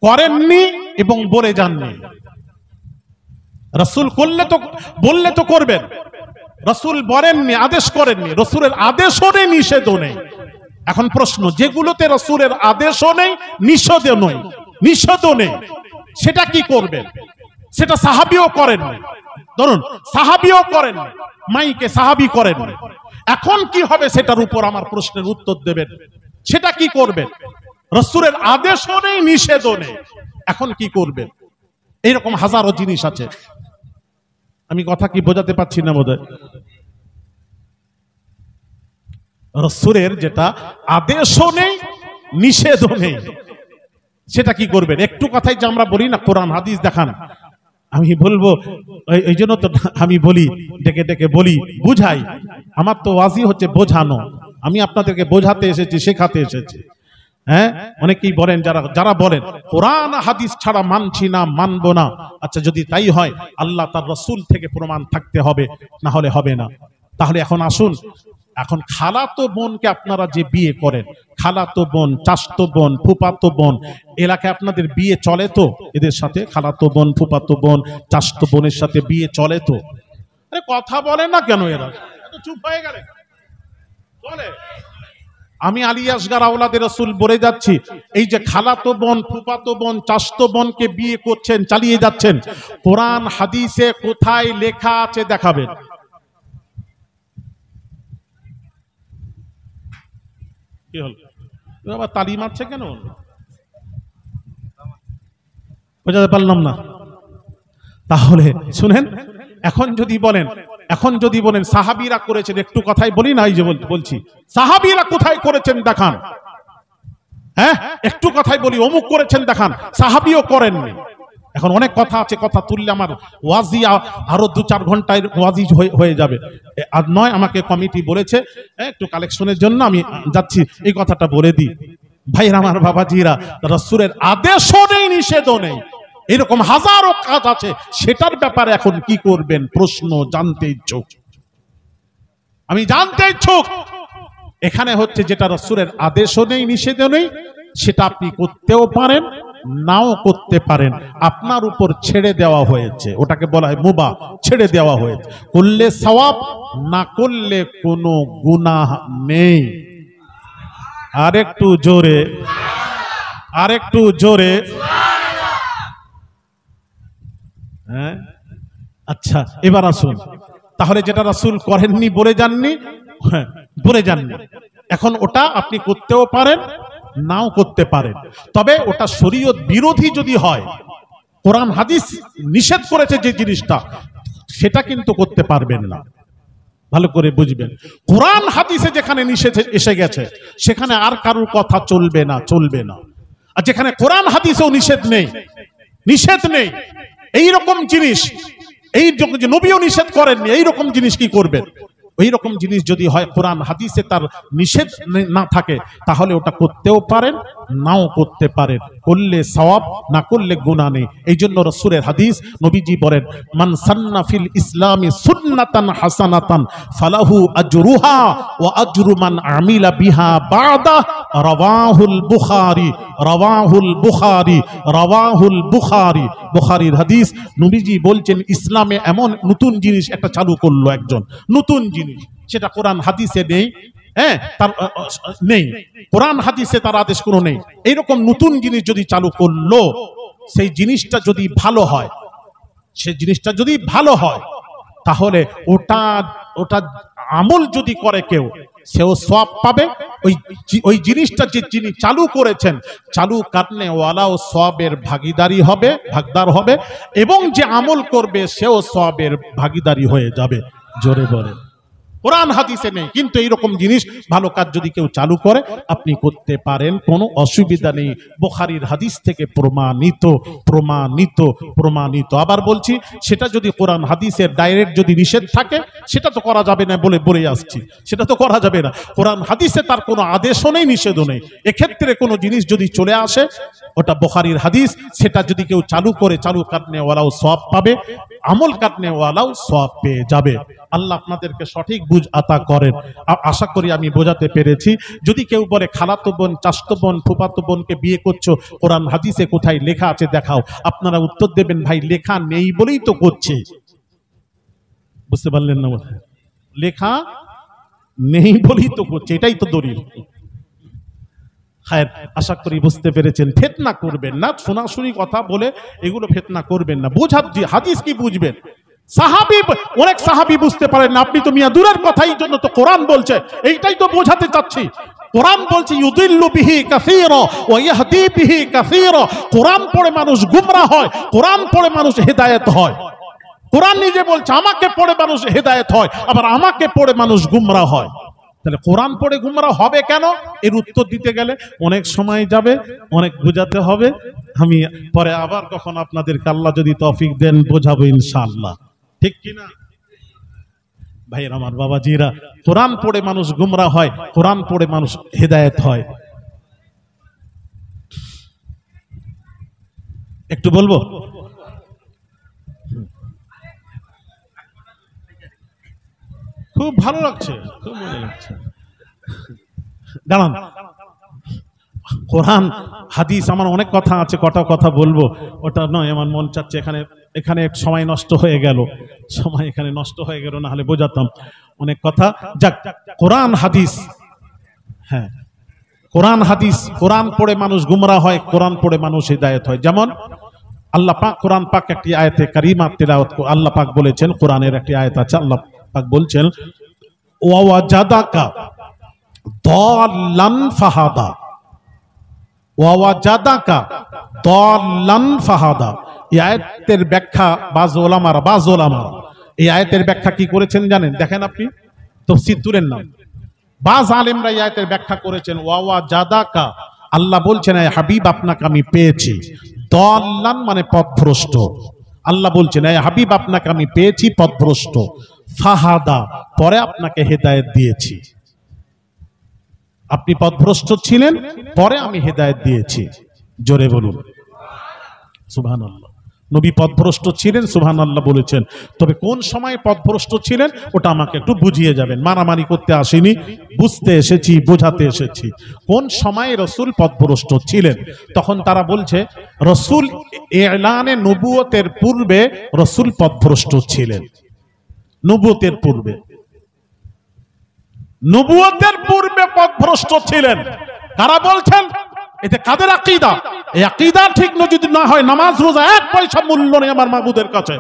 করেননি এবং বলে যাননি, রাসূল করলে তো বললে তো করবেন, রাসূল বলেননি, আদেশ করেননি, রাসূলের আদেশও নেই নিষেধও নেই, এখন প্রশ্ন, যেগুলোতে রাসূলের আদেশও নেই, নিষেধও নেই, সেটা কি করবেন? সেটা সাহাবীও করেন, ধরুন সাহাবীও করেন, মাইকে সাহাবী করেন। এখন কি হবে সেটার উপর আমার প্রশ্নের উত্তর দেবেন। সেটা কি করবেন? রাসূলের আদেশও নেই, নিষেধও নেই, এখন কি করবেন? এইরকম হাজারো জিনিস আছে। আমি কথা কি বোঝাতে পারছি না বোধহয়? রাসূলের যেটা আদেশও নেই, নিষেধও নেই, সেটা কি করবেন? একটু কথাই যে আমরা বলি না কোরআন হাদিস দেখান, আমি বলবো এই জন্য তো আমি বলি, ডেকে ডেকে বলি, বুঝাই। আমার তো ওয়াজি হচ্ছে বোঝানো, আমি আপনাদেরকে বোঝাতে এসেছি, শেখাতে এসেছি। হ্যাঁ, অনেকেই বলেন, যারা বলেন কোরআন হাদিস ছাড়া মানছি না, মানবো না। আচ্ছা, যদি তাই হয় আল্লাহ তার রাসূল থেকে প্রমাণ থাকতে হবে, না হলে হবে না। তাহলে এখন আসুন, এখন খালাতো বোনকে আপনারা যে বিয়ে করেন, খালাতো বোন, চাচতো বোন, ফুফাতো বোন, এলাকায় আপনাদের বিয়ে চলে তো? এদের সাথে খালাতো বোন, ফুফাতো বোন, চাচতো বোনের সাথে বিয়ে চলে তো? আরে কথা বলে না কেন এরা? চুপ হয়ে গেলে চলে। আমি আলী আসগার আওলাদে রাসূল বলে যাচ্ছি, এই যে খালাতো বোন, ফুফাতো বোন, চাচতো বোনকে বিয়ে করছেন, চালিয়ে যাচ্ছেন, কোরআন হাদিসে কোথায় লেখা আছে দেখাবেন। কি হল বাবা, তালি মারছে কেন? বোঝাতে পারলাম না। তাহলে শুনেন, এখন যদি বলেন সাহাবীরা করেছেন, একটু কথাই বলি না, এই যে বলছি সাহাবীরা কোথায় করেছেন দেখান। হ্যাঁ, একটু কথাই বলি, অমুক করেছেন দেখান, সাহাবীও করেননি। এখন অনেক কথা আছে, কথা তুললে আমার ওয়াজি আরো 2-4 ঘন্টায় ওয়াজি হয়ে যাবে। আর নয়, আমাকে কমিটি বলেছে একটু কালেকশনের জন্য, আমি যাচ্ছি, এই কথাটা বলে দিই। ভাইরা আমার, বাবাজিরা, রাসূলের আদেশও নেই, নিষেধও নেই, এরকম হাজারো কাজ আছে, সেটার ব্যাপারে এখন কি করবেন? প্রশ্ন জানতে ইচ্ছুক, আমি জানতে ইচ্ছুক। এখানে হচ্ছে যেটা রাসূলের আদেশও নেই, নিষেধও নেই, সেটা আপনি করতেও পারেন, নাও করতে পারেন, আপনার উপর ছেড়ে দেওয়া হয়েছে। ওটাকে বলা হয় মুবাহ, ছেড়ে দেওয়া হয়েছে। করলে সওয়াব, না করলে কোনো গুনাহ নেই। আরেকটু জোরে, আরেকটু জোরে। হ্যাঁ, আচ্ছা, এবার আসুন, তাহলে যেটা রাসূল করেননি, বলে যাননি, হ্যাঁ বলে যাননি, এখন ওটা আপনি করতেও পারেন, নাও করতে পারেন। তবে ওটা শরীয়ত বিরোধী যদি হয়, কোরআন হাদিস নিষেধ করেছে যে জিনিসটা, সেটা কিন্তু করতে পারবেন না। ভালো করে বুঝবেন, কোরআন হাদিসে যেখানে নিষেধ এসে গেছে, সেখানে আর কারোর কথা চলবে না, চলবে না। আর যেখানে কোরআন হাদিসেও নিষেধ নেই, এইরকম জিনিস, এই যে নবীও নিষেধ করেননি, এইরকম জিনিস কি করবেন? ওই রকম জিনিস যদি হয়, কোরআন হাদিসে তার নিষেধ না থাকে, তাহলে ওটা করতেও পারেন, নাও করতে পারেন, করলে সওয়াব, না করলে গুনাহ নেই। এই জন্য রাসূলের হাদিস, নবীজি বলেন, মান সান্না ফিল ইসলামি সুন্নাতান হাসানাতান ফালাহু আজরুহা ওয়া আজরু মান আমিলা বিহা বাদা। রাওয়াহুল বুখারী, বুখারীর হাদিস। নবীজি বলছেন, ইসলামে এমন নতুন জিনিস একটা চালু করলো একজন, নতুন জিনিস, সেটা কোরআন হাদিসে নেই। হ্যাঁ, তার নেই, কোরআন হাদিসে তার আদেশ কোনো নেই। এইরকম নতুন জিনিস যদি চালু করলো, সেই জিনিসটা যদি ভালো হয়, তাহলে ওটা আমল যদি করে কেউ, সেও সওয়াব পাবে। ওই জিনিসটা যে যিনি চালু করেছেন, চালু করনে ওয়ালাও সওয়াবের ভাগদার হবে, এবং যে আমল করবে সেও সওয়াবের ভাগীদারি হয়ে যাবে। জোরে বলেন। কোরআন হাদিসে নেই, কিন্তু এইরকম জিনিস, ভালো কাজ যদি কেউ চালু করে, আপনি করতে পারেন, কোনো অসুবিধা নেই। বুখারীর হাদিস থেকে প্রমাণিত। আবার বলছি, সেটা যদি কোরআন হাদিসের ডাইরেক্ট যদি নিষেধ থাকে, সেটা তো করা যাবে না, বলে আসছি, সেটা তো করা যাবে না। কোরআন হাদিসে তার কোনো আদেশও নেই, নিষেধও নেই। এক্ষেত্রে কোনো জিনিস যদি চলে আসে, ওটা বুখারীর হাদিস, সেটা যদি কেউ চালু করে, চালু করনে ওয়ালাও সওয়াব পাবে, আমল করনে ওয়ালাও সওয়াব পেয়ে যাবে। আল্লাহ আপনাদেরকে সঠিক বুঝ আতা করেন। আশা করি আমি বোঝাতে পেরেছি। যদি কেউ বলে খালাতো বোন, চাচতো বোন, ফুফাতো বোনকে বিয়ে করছো, কোরআন হাদিসে কোথায় লেখা আছে দেখাও, আপনারা উত্তর দেবেন, ভাই লেখা নেই বলেই তো করছে। বুঝতে পারলেন না? লেখা নেই বলেই তো করছে, এটাই তো দলিল। খায়ের, আশা করি বুঝতে পেরেছেন। ফিতনা করবেন না, শোনাশুনি কথা বলে এগুলো ফিতনা করবেন না। বোঝার যে হাদিস কি বুঝবেন, সাহাবী অনেক সাহাবী বুঝতে পারেন না, আপনি তো মিয়া দূরের কথা, এই জন্য তো কোরআন বলছে, এইটাই তো বোঝাতে চাচ্ছি। কোরআন বলছে ইউদিল্লু বিহি কাসীরা ওয়া ইয়াহদি বিহি কাসীরা, কোরআন পড়ে মানুষ গুমরাহ হয়, কোরআন পড়ে মানুষ হেদায়েত হয়। কোরআন নিজে বলছে আমাকে পড়ে মানুষ হেদায়েত হয়, আবার আমাকে পড়ে মানুষ গুমরাহ হয়। তাহলে কোরআন পড়ে গুমরাহ হবে কেন, এর উত্তর দিতে গেলে অনেক সময় যাবে, অনেক বোঝাতে হবে। আমি পরে আবার কখন আপনাদেরকে আল্লাহ যদি তৌফিক দেন বোঝাবো ইনশাআল্লাহ, ঠিক কিনা ভাইয়ের আমার বাবাজিরা? কোরআন পড়ে মানুষ গুমরাহ হয়, কোরআন পড়ে মানুষ হেদায়েত হয়। একটু বলবো, খুব ভালো লাগছে, খুব মনে লাগছে। দাঁড়ান, কোরআন হাদিস আমার অনেক কথা আছে, কটা কথা বলবো, ওটা নয় আমার মন চাচ্ছে। এখানে সময় নষ্ট হয়ে গেল, সময় এখানে নষ্ট হয়ে গেল, না হলে বোঝাতাম অনেক কথা। যাক, কোরআন হাদিস, হ্যাঁ কোরআন হাদিস, কোরআন পড়ে মানুষ গুমরাহ হয়, কোরআন পড়ে মানুষ হিদায়াত হয়। যেমন আল্লাহ পাক কোরআন পাক একটি আয়াতে কারিমা তিলাওয়াত, আল্লাহ পাক বলেছেন, কোরআনের একটি আয়াত আছে, আল্লাহ পাক বলছেন ওয়াওয়াজাদাকা দাল্লান ফাহাদা, ওয়াওয়াজাদাকা দাল্লান ফাহাদা। এই আয়াতের ব্যাখ্যা বাজ ওলামারা এই আয়াতের ব্যাখ্যা কি করেছেন জানেন? দেখেন আপনি তাফসীর তুলেন না, বাজ আলেমরা এই আয়াতের ব্যাখ্যা করেছেন ওয়াওয়াজাদাকা, আল্লাহ বলছেন এ হাবিব আপনাকে আমি পেয়েছি, দাল্লান মানে পথভ্রষ্ট, আল্লাহ বলছেন এ হাবিব আপনাকে আমি পেয়েছি পথভ্রষ্ট, ফাহাদা পরে আপনাকে হেদায়েত দিয়েছি। আপনি পথভ্রষ্ট ছিলেন, পরে আমি হেদায়েত দিয়েছি। জোরে বলুন সুবহানাল্লাহ। নবী পথভ্রষ্ট ছিলেন, সুবহানাল্লাহ বলেছেন। তবে কোন সময় পথভ্রষ্ট ছিলেন ওটা আমাকে একটু বুঝিয়ে যাবেন। মারামারি করতে আসিনি, বুঝতে এসেছি, বোঝাতে এসেছি। কোন সময় রাসূল পথভ্রষ্ট ছিলেন? তখন তারা বলছে রাসূল ইলানে নবুয়তের পূর্বে রাসূল পথভ্রষ্ট ছিলেন। নবুয়তের পূর্বে, নবুয়তের পূর্বে পথভ্রষ্ট ছিলেন। কারা বলছেন? এতে কাদের আকীদা? এই আকীদা ঠিক যদি না হয়, নামাজ রোজা এক পয়সা মূল্য নেই আমার মাবুদের কাছে।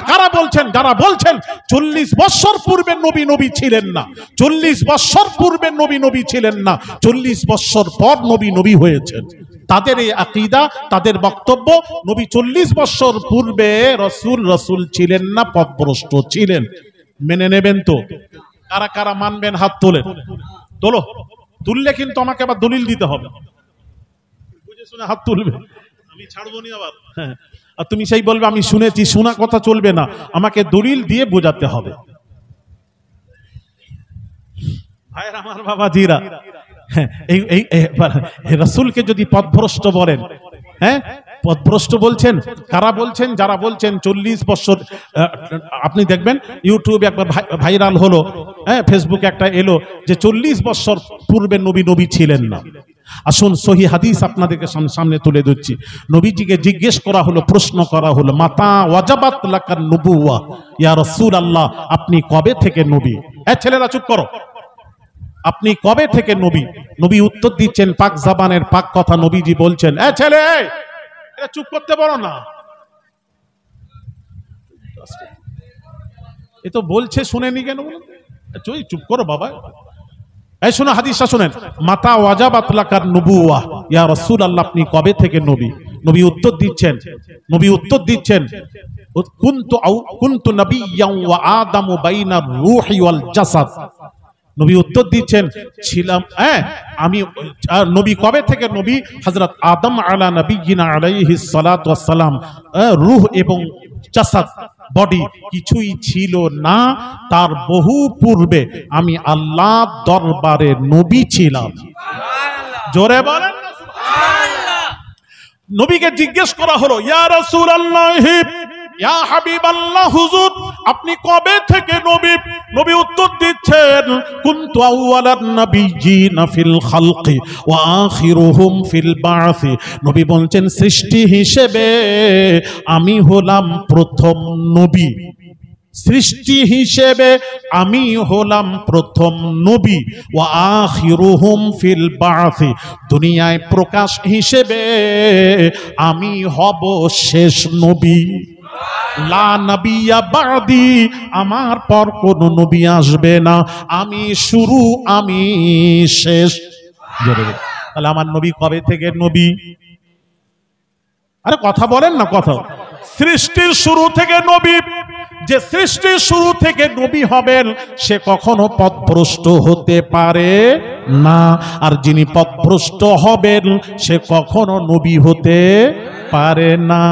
কারা বলছেন? যারা বলছেন 40 বছর পূর্বে নবী ছিলেন না, 40 বছর পূর্বে নবী ছিলেন না, 40 বছর পর নবী হয়েছেন। তাদের এই আকীদা, তাদের বক্তব্য নবী 40 বছর পূর্বে রাসূল ছিলেন না, পথভ্রষ্ট ছিলেন। মেনে নেবেন তো? কারা কারা মানবেন হাত তোলেন। তোলো, তুললে কিন্তু আমাকে আবার দলিল দিতে হবে, বুঝে শুনে হাত তুলবে, আমি ছাড়বো নি আবার। হ্যাঁ, আর তুমি সেই বলবে আমি শুনেছি, শোনা কথা চলবে না, আমাকে দলিল দিয়ে বোঝাতে হবে। ভাইরা আমার বাবাজিরা, হ্যাঁ এই রাসূলকে যদি পথভ্রষ্ট বলেন, হ্যাঁ পথভ্রষ্ট বলছেন কারা বলছেন? যারা বলছেন 40 বছর, আপনি দেখবেন ইউটিউবে একবার ভাইরাল হলো, হ্যাঁ ফেসবুকে একটা এলো যে 40 বছর পূর্বে নবী ছিলেন না। আসুন সহিহ হাদিস আপনাদেরকে সামনে তুলে দিচ্ছি। নবীজিকে জিজ্ঞেস করা হলো, প্রশ্ন করা হলো, মাতা ওয়াজাবাত লাকান নবুওয়া ইয়া রাসূলুল্লাহ, আপনি কবে থেকে নবী? ছেলেরা চুপ করো, আপনি কবে থেকে নবী? নবী উত্তর দিচ্ছেন পাক জাবানের পাক কথা, নবীজি বলছেন ছেলে চুপ করতে পারো না, এ তো বলছে শুনেনি কেন? চুপ করো বাবা। এই শোনো হাদিসটা শুনেন, মাতা ওয়াজাবাত লাকান নবুওয়া ইয়া রাসূলুল্লাহ, আপনি কবে থেকে নবী? নবী উত্তর দিচ্ছেন কুনতু নাবিয়্যান ওয়া আদামু বাইনার রূহি ওয়াল জাসাদ। নবী উত্তর দিচ্ছেন ছিলাম, আমি নবী কবে থেকে নবী? হযরত আদম আলা নবিয়িনা আলাইহিস সালাতু ওয়াস সালাম, রূহ এবং জাসাদ বডি কিছুই ছিল না, তার বহু পূর্বে আমি আল্লাহ দরবারে নবী ছিলাম। জোরে বলেন না সুবহানাল্লাহ। নবীকে জিজ্ঞেস করা হলো, ইয়া রাসূলুল্লাহ, ইয়া হাবিবাল্লাহ, হুজুর আপনি কবে থেকে নবী? নবী উত্তর দিচ্ছেন কুনতু আউওয়ালান নাবিয়্যিনা ফিল খালকি ওয়া আখিরুহুম ফিল বা'সি। নবী বলছেন সৃষ্টি হিসেবে আমি হলাম প্রথম নবী। সৃষ্টি হিসেবে আমি হলাম প্রথম নবী, ওয়া আখিরুহুম ফিল বা'থি, দুনিয়ায় প্রকাশ হিসেবে আমি হব শেষ নবী। লা নবিয়্যা বা'দি, আমার পর কোন নবী আসবে না, আমি শুরু আমি শেষ। তাহলে আমার নবী কবে থেকে নবী? আরে কথা বলেন না, কথা। সৃষ্টির শুরু থেকে নবী। যে সৃষ্টির শুরু থেকে নবী হবেন সে কখনো পথভ্রষ্ট হতে পারে না, আর যিনি পথভ্রষ্ট হবেন সে কখনো নবী হতে পারে না।